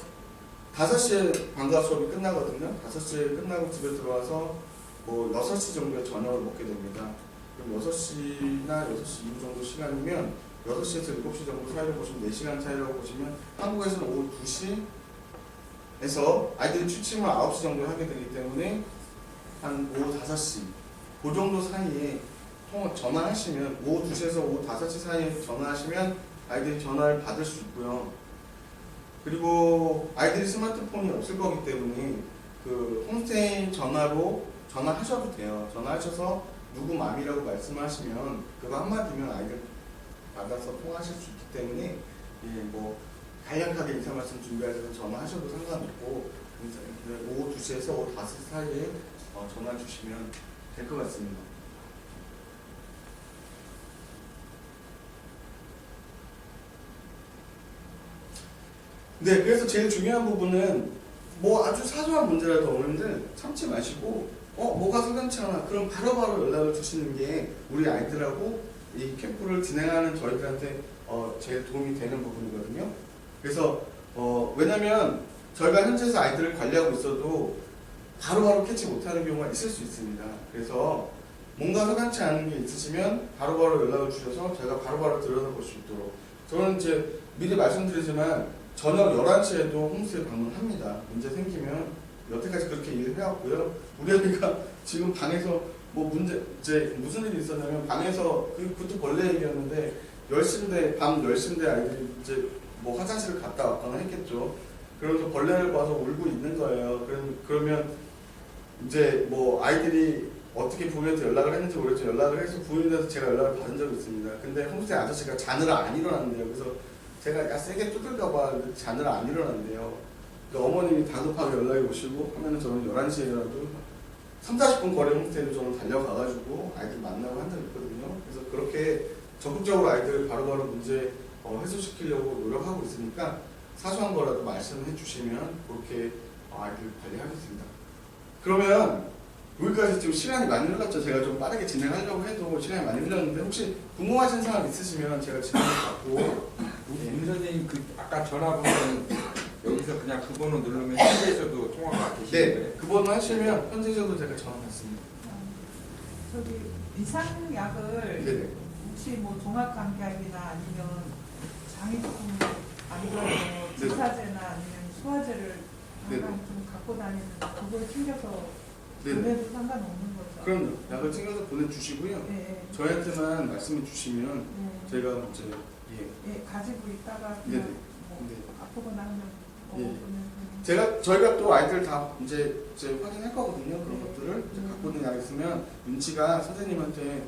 5시에 방과 수업이 끝나거든요. 5시에 끝나고 집에 들어와서 뭐 6시 정도에 저녁을 먹게 됩니다. 그럼 6시나 6시 이후 정도 시간이면 6시에서 7시 정도 사이를 보시면 4시간 차이라고 보시면 한국에서는 오후 2시에서 아이들이 취침을 9시 정도에 하게 되기 때문에 한 오후 5시 그 정도 사이에 전화하시면 오후 2시에서 오후 5시 사이에 전화하시면 아이들이 전화를 받을 수 있고요. 그리고 아이들이 스마트폰이 없을 거기 때문에 그 홈스테이 전화로 전화하셔도 돼요. 전화하셔서 누구 맘이라고 말씀하시면 그거 한마디면 아이들 받아서 통화하실 수 있기 때문에 뭐 간략하게 인사 말씀 준비하셔서 전화하셔도 상관없고 오후 2시에서 오후 5시 사이에 전화 주시면 될 것 같습니다. 네, 그래서 제일 중요한 부분은 뭐 아주 사소한 문제라도 어른들 참지 마시고 뭐가 석연치 않아 그럼 바로바로 연락을 주시는 게 우리 아이들하고 이 캠프를 진행하는 저희들한테 제일 도움이 되는 부분이거든요. 그래서 왜냐면 저희가 현지에서 아이들을 관리하고 있어도 바로바로 캐치 못하는 경우가 있을 수 있습니다. 그래서 뭔가 석연치 않은 게 있으시면 바로바로 연락을 주셔서 제가 바로바로 들여다볼 수 있도록 저는 이제 미리 말씀드리지만 저녁 11시에도 홈스테이 방문합니다. 문제 생기면 여태까지 그렇게 일을 해왔고요. 우리 애가 지금 방에서 뭐 문제 이제 무슨 일이 있었냐면 방에서 그것도 벌레 얘기였는데 10시인데 밤 10시인데 아이들이 이제 뭐 화장실을 갔다 왔거나 했겠죠. 그러면서 벌레를 봐서 울고 있는 거예요. 그러면 이제 뭐 아이들이 어떻게 부모님한테 연락을 했는지 모르겠지만 연락을 해서 부모님한테 제가 연락을 받은 적이 있습니다. 근데 홈스테이 아저씨가 자느라 안 일어났는데요. 그래서 제가 세게 두들겨봐 자느라 안 일어난대요. 그러니까 어머님이 다급하게 연락이 오시고 하면은 저는 11시에라도 30-40분 거리 홈스테이로 저는 달려가가지고 아이들 만나고 한 적이 있거든요. 그래서 그렇게 적극적으로 아이들을 바로바로 문제 해소시키려고 노력하고 있으니까 사소한 거라도 말씀해 주시면 그렇게 아이들 관리하겠습니다. 그러면 여기까지 지금 시간이 많이 흘렀죠. 제가 좀 빠르게 진행하려고 해도 시간이 많이 흘렀는데 혹시 궁금하신 사항 있으시면 제가 질문을 받고 임 선생님 그 아까 전화번호는 여기서 그냥 그 번호 누르면 현지에서도 통화가 되시는데 네, 그 번호 하시면 현지에서도 제가 전화 받습니다. 저기 비상약을 네네. 혹시 뭐 종합감기약이나 아니면 장애식품 아니면 네네. 주사제나 아니면 소화제를 네네. 항상 좀 갖고 다니는 그걸 챙겨서 네네. 보내도 상관없는 거죠. 그럼요. 약을 챙겨서 보내주시고요. 네. 저희한테만 말씀해 주시면 네. 제가 이제 예, 가지고 있다가 네네. 그냥 뭐 네. 아프거나 하면 예. 보내면 저희가 또 아이들 다 이제 확인할 거거든요. 그런 네. 것들을 이제 갖고 있는 약 있으면 눈치가 선생님한테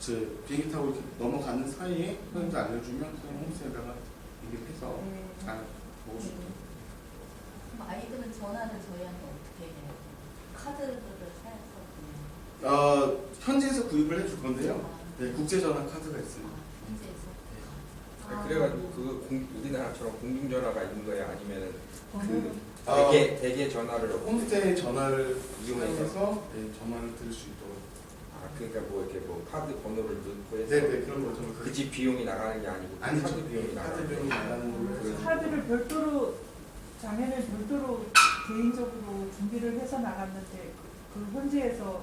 이제 비행기 타고 이렇게 넘어가는 사이에 선생님한테 알려주면 선생님 홈스에다가 얘기를 해서 잘 먹을 수 있도록. 그럼 아이들은 전화를 저희한테 어떻게 해요? 카드를 사서 현지에서 구입을 해줄 건데요. 네, 국제전화 카드가 있어요. 현지에서. 그래가지고 그 우리나라처럼 공중전화가 있는 거야 아니면은 그 아, 대개 전화를 홈스테이 전화를 이용해서 이용해서 전화를 드릴 수 있도록. 그러니까 뭐 이렇게 뭐 카드 번호를 넣고 해서 네네, 그런 거죠. 그 집 비용이 나가는 게 아니고 그 아니죠. 카드 비용이 카드 나가는 비용이 거예요. 나가는 걸로 해서. 카드를 별도로 장애를 별도로 개인적으로 준비를 해서 나갔는데 그 현지에서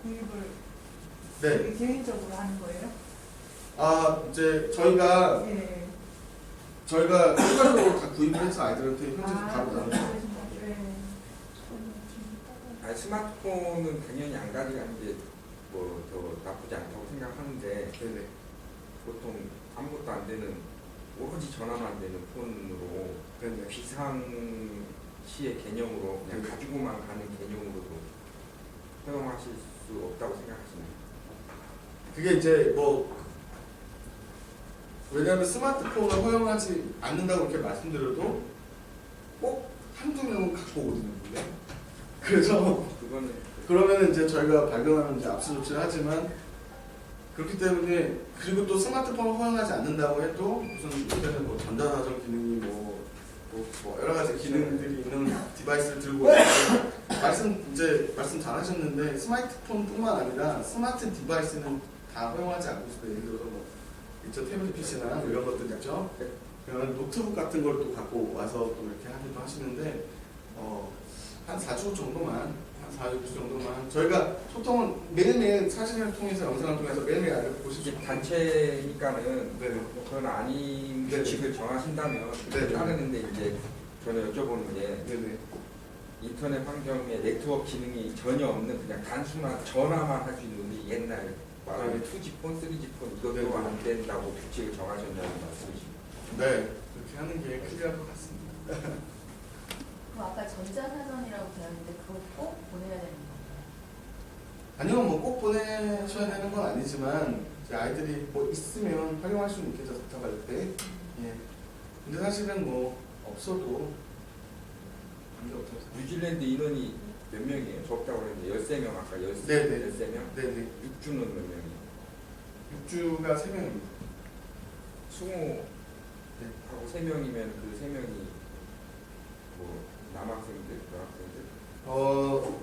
구입을 네. 개인적으로 하는 거예요? 이제 저희가 예. 추가적으로 다 구입을 해서 아이들한테 현지에서 바로 나눠요. 네. 아니, 스마트폰은 당연히 안 가져가는 게 뭐 더 나쁘지 않다고 생각하는데 네네. 보통 아무것도 안 되는 오로지 전화만 되는 폰으로 네네. 비상시의 개념으로 그냥 네. 가지고만 가는 개념으로도 사용하실 수 없다고 생각하시나요? 그게 이제 뭐 왜냐하면 스마트폰을 허용하지 않는다고 이렇게 말씀드려도 꼭 한두 명은 갖고 오거든요. 근데. 그래서 그거는 그러면 이제 저희가 발견하면 이제 압수 조치를 하지만 그렇기 때문에 그리고 또 스마트폰을 허용하지 않는다고 해도 무슨 요새는 뭐 전자사전 기능이 뭐 여러 가지 기능들이 있는 디바이스를 들고 있는데 말씀 잘하셨는데 스마트폰뿐만 아니라 스마트 디바이스는 다 허용하지 않고 있어요. 예를 들어서 뭐 있죠 태블릿 PC나 이런 것들 있죠. 그런 노트북 같은 걸 또 갖고 와서 또 이렇게 하기도 하시는데 한 4주 정도만 한 4, 6주 정도만 저희가 소통은 매일매일 사진을 통해서 영상을 통해서 매일매일 알려보실 수 이게 있어요. 단체니까는 네네. 뭐 그건 아닌 네네. 규칙을 정하신다면 네네. 따르는데 이제 저는 여쭤보는 게 네네. 인터넷 환경에 네트워크 기능이 전혀 없는 그냥 단순한 전화만 할 수 있는 우리 옛날 말하는 2G폰, 3G폰 이것도 네네. 안 된다고 규칙을 정하셨냐는 말씀이십니다. 네. 그렇게 하는 게 클리어할 것 같습니다. 그럼 아까 전자사전이라고 되었는데 그거 꼭 보내야 되는 건가요? 아니요, 뭐 꼭 보내셔야 되는 건 아니지만 이제 아이들이 뭐 있으면 활용할 수는 있겠죠, 답답할 때. 예. 근데 사실은 뭐 없어도 관계 없어서. 뉴질랜드 인원이 몇 명이에요? 적다고 그랬는데 13명 아까 네네. 13명? 네네. 6주는 몇 명이에요? 6주가 3명입니다. 20 하고 3명이면 그 3명이 뭐 남학생들, 여학생들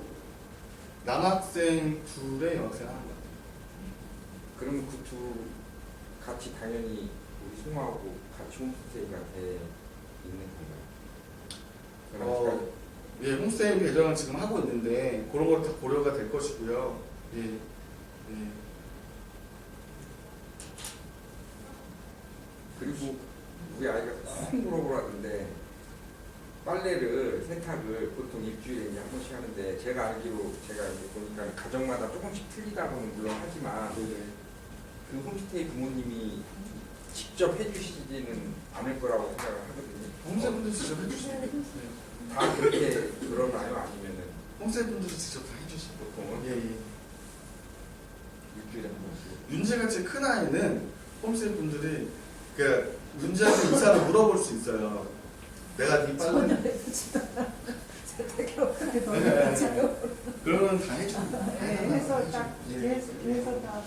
남학생 둘에 여학생 하나. 그러면 그 두 같이 당연히 우리 승호하고 같이 홈스테이가 돼 있는 건가요? 그럼 예, 홈스테이 배정을 지금 하고 있는데 그런 것 다 고려가 될 것이고요. 예. 예. 그리고 우리 아이가 꼭 물어보라던데 빨래를 세탁을 보통 일주일에 이제 한 번씩 하는데 제가 알기로 제가 이제 보니까 가정마다 조금씩 틀리다고는 물론 하지만 그 홈스테이 부모님이 직접 해주시지는 않을 거라고 생각을 하거든요. 홈스테이분들 직접 해주시죠. 다 그렇게 그러나요? 아니면은 홈스테이분들이 직접 다 해주시고. 보통은 예, 예. 일주일에 한 번씩? 윤재같이 큰 아이는 홈스테이분들이 그 윤재한테 의사를 물어볼 수 있어요. 내가 네 전혀 빨래 해주지도 않아. 세탁이 어떻게 네. 돌아가지고. 그러면 다 해줍니다. 네, 해서 딱 예. 그래서 다.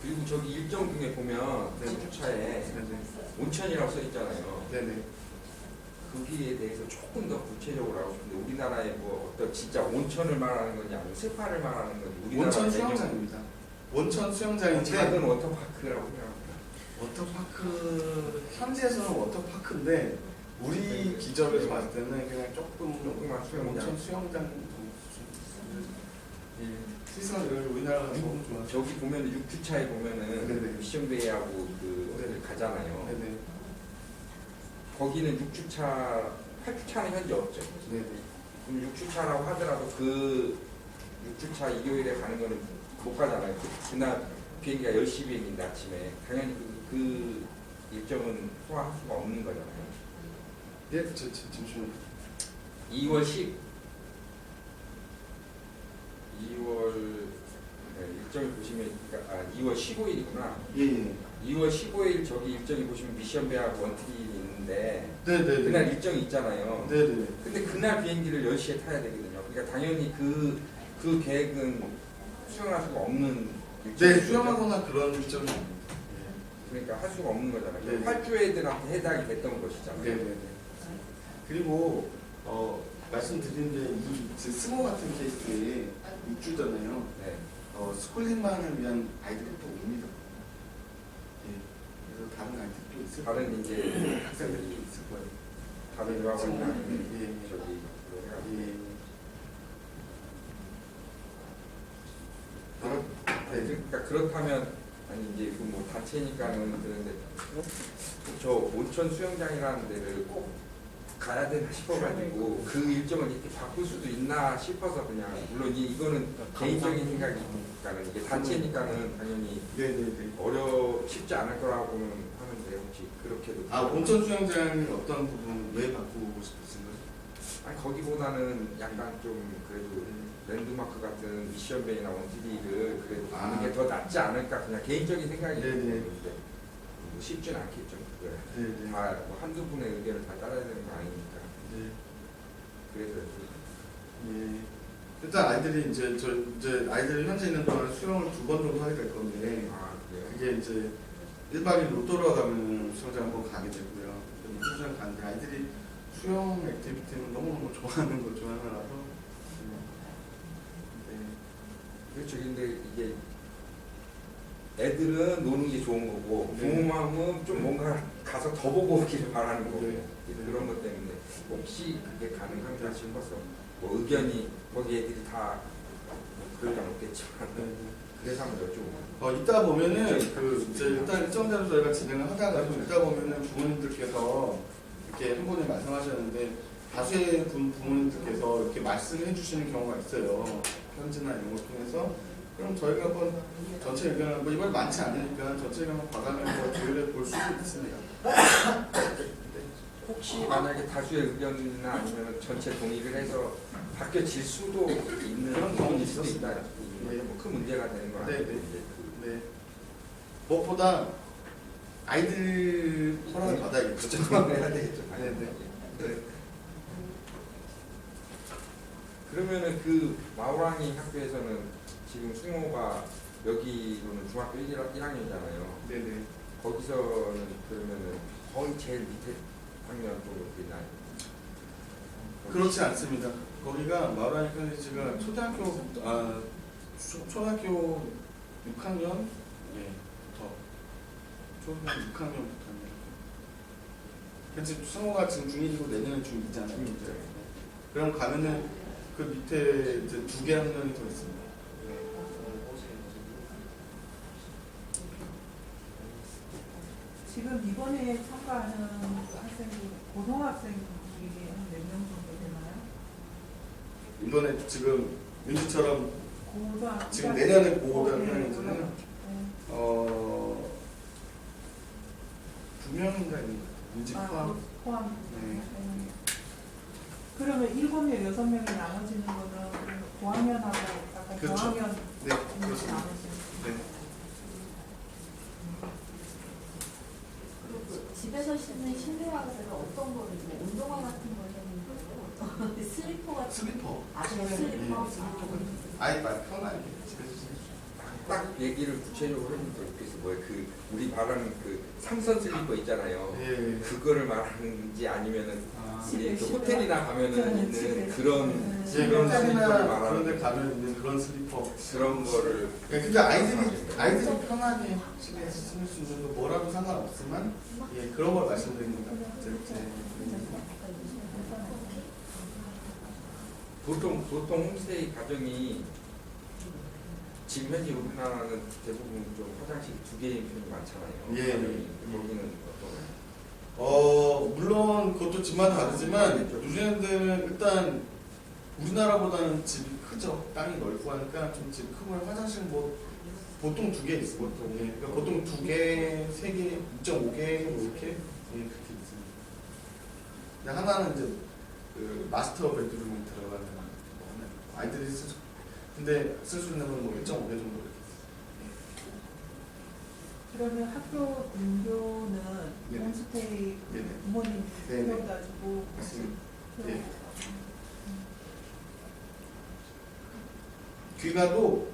그리고 저기 일정 중에 보면 네. 신주차에 네네. 온천이라고 써 있잖아요. 네네. 거기에 대해서 조금 더 구체적으로 알고 싶은데 우리나라에 뭐 어떤 진짜 온천을 말하는 건지 아니면 스파를 말하는 건지 우리나라 원천 개념- 수영장입니다. 원천 수영장인데 작은 워터파크라고 생각합니다. 워터파크 현지에서는 워터파크인데 우리 기적에서 봤을 때는 그냥 조그만 수영장. 원천 수영장 정도 수준. 예. 시설을 우리나라가 너무 좋아서. 저기 보면 6주차에 보면은 네네. 미션베이하고 그 네네. 어딜 가잖아요. 네네. 거기는 6주차, 8주차는 현재 없죠. 네네. 그럼 6주차라고 하더라도 그 6주차 일요일에 가는 거는 못 가잖아요. 그날 비행기가 10시 비행기인데 아침에 당연히 그 일정은 소화할 수가 없는 거잖아요. 예, 잠시만요. 2월 일정을 보시면 그러니까 2월 15일이구나. 예, 예. 2월 15일 저기 일정이 보시면 미션 배하고 원트리 있는데 네네네. 그날 일정이 있잖아요. 네네. 근데 그날 비행기를 10시에 타야 되거든요. 그러니까 당연히 그 계획은 수행할 수가 없는 네, 일정이죠. 수영하거나 그런 일정이 아닙니다. 그러니까 할 수가 없는 거잖아요. 네. 활주 애들한테 해당이 됐던 것이잖아요. 네네네. 그리고 말씀드린 게 이 스모 같은 케이스에 6주잖아요. 네. 스쿨링만을 위한 아이들이 또 옵니다. 예. 그래서 다른 아이들도 있을 거예요. 다른 이제 학생들이 있을 거예요. 다른 유학원이나 예, 예. 저기 예. 그러니까 그렇다면 아니 이제 이거 뭐 단체니까는 그런데 저 온천 수영장이라는 데를 꼭 가야 되나 싶어가지고 그 일정을 이렇게 바꿀 수도 있나 싶어서 그냥 물론 이거는 개인적인 생각이니까는 이게 단체니까는 당연히 네네네. 쉽지 않을 거라고는 하는데 혹시 그렇게도 아 온천 수영장을 어떤 부분 왜 바꾸고 싶으신 거죠? 아니 거기보다는 약간 좀 그래도 랜드마크 같은 미션베이나 원티디를 그래도 가는 게 더 낫지 않을까 그냥 개인적인 생각이 네네. 있는데 뭐 쉽진 않겠죠. 그거야. 네네. 다뭐 한두 분의 의견을 다 따라야 되는 거 아니니까 네. 그래서 예. 일단 아이들이 이제 아이들이 현재 있는 동안 수영을 2번 정도 하게 될 건데 그게 이제 1박 2일 로또로 가면 수영장 한번 가게 되고요. 수영장 가는데 아이들이 수영 액티비티는 너무너무 좋아하는 것 중 하나라서 네. 그렇죠. 근데 이게 애들은 노는 게 좋은 거고 네. 부모 마음은 좀 뭔가 가서 더 보고 오기를 바라는 거고 네. 그런 것 때문에 혹시 그게 가능한가 싶어서 뭐 의견이 거기 애들이 다 그러지 않겠지만 네. 그래서 한번 여쭤보고 이따 보면은 그 이제 일단 일정대로 저희가 진행을 하다가 좀 이따 보면은 부모님들께서 이렇게 한 분이 말씀하셨는데 다수의 부모님들께서 이렇게 말씀해 주시는 경우가 있어요. 편지나 이런 걸 통해서 그럼 저희가 한번 전체 의견을 뭐 이번에 많지 않으니까 전체 의견을 봐가면서 조율해 볼 수도 있습니다. 혹시 만약에 다수의 의견이나 아니면 전체 동의를 해서 바뀌어질 수도 있는 그런 경우는 수도 있다. 네. 뭐큰 문제가 되는 건 네, 아니고 네. 이제 그 네. 무엇보다 아이들 허락을 받아야겠죠. 해야 되겠죠. 네, 네. 네. 그러면은 그 마오랑이 학교에서는 지금 승호가 여기로는 중학교 1학년이잖아요. 네네. 거기서는 그러면은 거의 제일 밑에 학년 쪽으로 있나요? 그렇지 않습니다. 거기가 마우라니 컬리지가 초등학교 초등학교 6학년 초등학교 6학년부터 그치 승호가 지금 중1이고 내년에 중2잖아요. 그럼 가면은 그 밑에 이제 2개 학년이 더 있습니다. 지금 이번에 참가하는 학생이 고등학생이 한 몇 명 정도 되나요? 이번에 지금 윤지처럼 고등학교 지금 내년에 고등학교 네, 학년이잖아요. 네. 2명인가 윤지 포함. 포함. 네. 그러면 7명, 6명이 나머지는 거는 고학년하고 약간 그렇죠. 저학년 네, 그렇습니다. 나머지는. 네. 그리고 그 집에서 신는 실내화가 어떤 거를 뭐 운동화 같은 걸 신는 거예요? 어떤 슬리퍼 같은 슬리퍼. 그냥 네, 슬리퍼. 슬리퍼가 아이 말 편하게 집에서 신으시죠. 딱 얘기를 구체적으로 해주면 좋겠어. 뭐야 그 우리 말하는 그 삼선 슬리퍼 있잖아요. 예. 그거를 말하는지 아니면은 집에, 이제 그 집에. 호텔이나 가면은 집에. 있는 그런 네. 그런 슬리퍼를 그런 말하는 데 가면 있는 그런 슬리퍼. 그런 거를 근데 아이들이 편하게 신을 수 있는 거 뭐라도 상관없지만 예 그런 걸 말씀드립니다. 보통 홈스테이 가정이 지금 현재 우리나라는 대부분 좀 화장실 2개인 편이 많잖아요. 예. 거기는 어떤가요? 물론 그것도 집마다 다르지만 뉴질랜드는 일단 우리나라보다는 집이 크죠. 땅이 넓고 하니까 좀 집 크고 화장실 뭐 보통 2개 있어요. 보통 그러니까 보통 2개, 3개, 2.5개 뭐 이렇게 그렇게 있습니다. 근데 하나는 이제 그 마스터 베드룸에 들어가는 뭐 하나 아이들이 근데 쓸 수 있는 건 뭐 1.5개 정도 이렇게 있어요. 그러면 학교 등교는 네. 홈스테이 네네. 부모님 네네. 불러가지고 맞습니다. 같이 예. 귀가도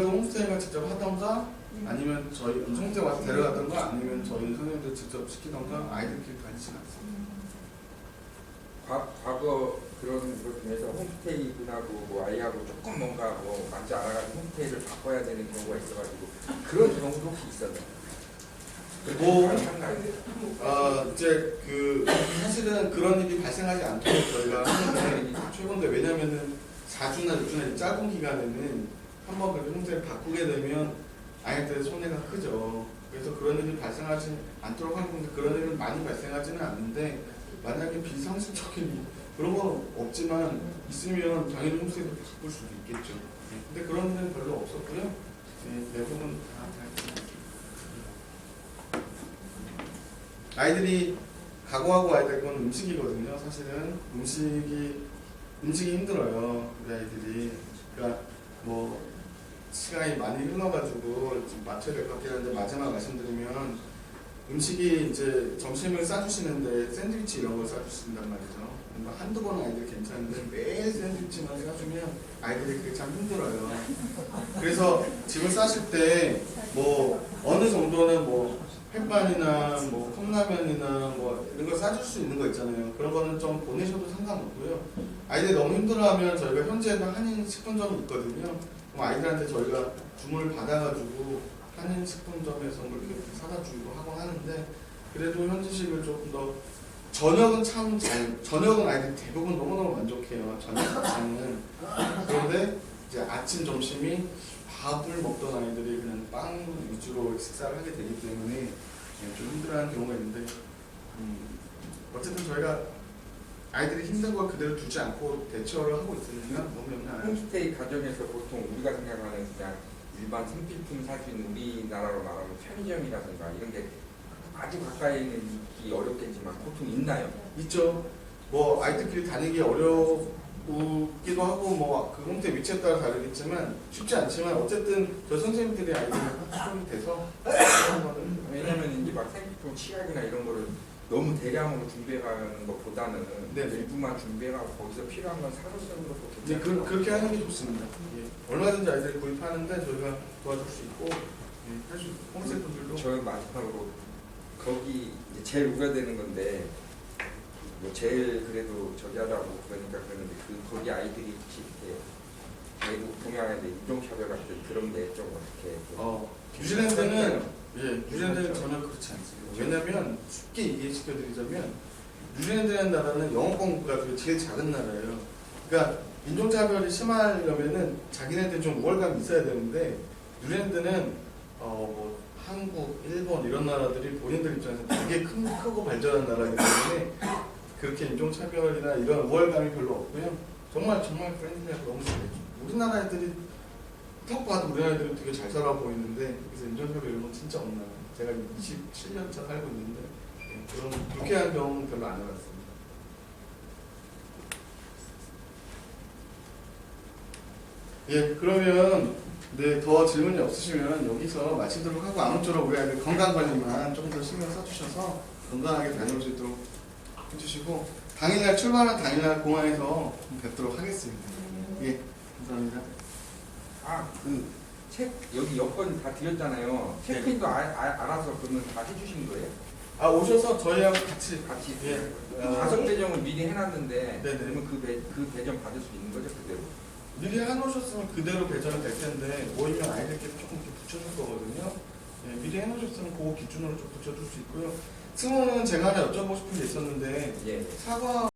홈스테이가 직접 하던가 아니면 저희 홈스테이 와서 데려가던가 아니면 저희 선생님들 직접 시키던가 아이들끼리 다니진 않습니다. 과거 그런 걸 통해서 홈스테이분하고 뭐 아이하고 조금 뭔가 뭐 맞지 않아가지고 홈스테이를 바꿔야 되는 경우가 있어가지고 그런 경우도 혹시 있었나요? 이제 그 사실은 그런 일이 발생하지 않도록 저희가 하는데 최근에 왜냐면은 4주나 6주나 짧은 기간에는 한번 그렇게 홈스테이를 바꾸게 되면 아이들의 손해가 크죠. 그래서 그런 일이 발생하지 않도록 하는 건데 그런 일은 많이 발생하지는 않는데 만약에 비상식적인 그런 건 없지만 있으면 당연히 홈스테이도 바꿀 수도 있겠죠. 근데 그런 데는 별로 없었고요. 대부분 다 아이들이 각오하고 와야 될 건 음식이거든요. 사실은 음식이 힘들어요. 우리 아이들이. 그러니까 뭐 시간이 많이 흘러가지고 좀 맞춰야 될 것 같긴 한데 마지막 말씀드리면 음식이 이제 점심을 싸주시는데 샌드위치 이런 걸 싸주신단 말이죠. 뭐 한두 번은 아이들이 괜찮은데 매일 샌드위치만 싸주면 아이들이 그게 참 힘들어요. 그래서 집을 싸실 때 뭐 어느 정도는 뭐 햇반이나 뭐 컵라면이나 뭐 이런 거 싸줄 수 있는 거 있잖아요. 그런 거는 좀 보내셔도 상관없고요. 아이들이 너무 힘들어하면 저희가 현지에도 한인 식품점이 있거든요. 그럼 아이들한테 저희가 주문을 받아가지고 한인 식품점에서 뭐 이렇게 사다 주기도 하고 하는데 그래도 현지식을 조금 더 저녁은 저녁은 아이들이 대부분 너무너무 만족해요. 저녁 자체는. 그런데 이제 아침 점심이 밥을 먹던 아이들이 그냥 빵 위주로 식사를 하게 되기 때문에 좀 힘들어하는 경우가 있는데 어쨌든 저희가 아이들이 힘든 걸 그대로 두지 않고 대처를 하고 있으니까 너무 염려. 홈스테이 가정에서 보통 우리가 생각하는 그냥 일반 생필품 살 수 있는 우리나라로 말하면 편의점이라든가 이런 게 아주 가까이는 있기 어렵겠지만 보통 있나요? 있죠. 뭐 아이들끼리 다니기 어렵기도 하고 뭐 그 홈스테이 위치에 따라 다르겠지만 쉽지 않지만 어쨌든 저 선생님들이 아이들이 수정이 돼서 왜냐면 이제 막 생필품 치약이나 이런 거를 너무 대량으로 준비해가는 것보다는 네네. 일부만 준비해가고 거기서 필요한 건 사서 쓰는 것도 이제 괜찮아요. 그렇게 하는 게 좋습니다. 예. 얼마든지 아이들이 구입하는데 저희가 도와줄 수 있고 할 수 있고 홈스테이 분들도 저 마지막으로 거기 이제 제일 우려되는 건데 뭐 제일 그래도 저기 하다고 그러니까 그러는데 거기 아이들이 혹시 이렇게 외국 동양애들 인종차별 같은 그런 게 좀 어떻게 뉴질랜드는 뉴질랜드는 전혀 그렇지 않습니다. 왜냐하면 쉽게 이해시켜드리자면 뉴질랜드라는 나라는 영어 공부가 제일 작은 나라예요. 그러니까 인종차별이 심하려면은 자기네들 좀 우월감이 있어야 되는데 뉴질랜드는 뭐 한국, 일본 이런 나라들이 본인들 입장에서 되게 크고 발전한 나라이기 때문에 그렇게 인종차별이나 이런 우월감이 별로 없고요. 정말 프렌들리하고 너무 잘해요. 우리나라 애들이 턱 봐도 우리나라 애들이 되게 잘 살아 보이는데 그래서 인종차별 이런 건 진짜 없나요? 제가 27년차 살고 있는데 그런 불쾌한 경험은 별로 안 해봤습니다. 예, 그러면 더 질문이 없으시면 여기서 마치도록 하고 아무쪼록 우리 아이들 건강관리만 좀 더 신경 써주셔서 건강하게 다녀올 수 있도록 해주시고 당일날 출발한 당일날 공항에서 뵙도록 하겠습니다. 예, 감사합니다. 책 여기 여권 다 드렸잖아요. 체크인도 알아서 그러면 다 해주신 거예요? 오셔서 저희하고 같이 예. 5배정을 미리 해놨는데 네네. 그러면 그 배정 받을 수 있는 거죠 그대로? 미리 해놓으셨으면 그대로 배정이 될 텐데 모이면 아이들끼리 조금 이렇게 붙여줄 거거든요. 예, 미리 해놓으셨으면 그거 기준으로 좀 붙여줄 수 있고요. 승호는 제가 하나 여쭤보고 싶은 게 있었는데 예. 사과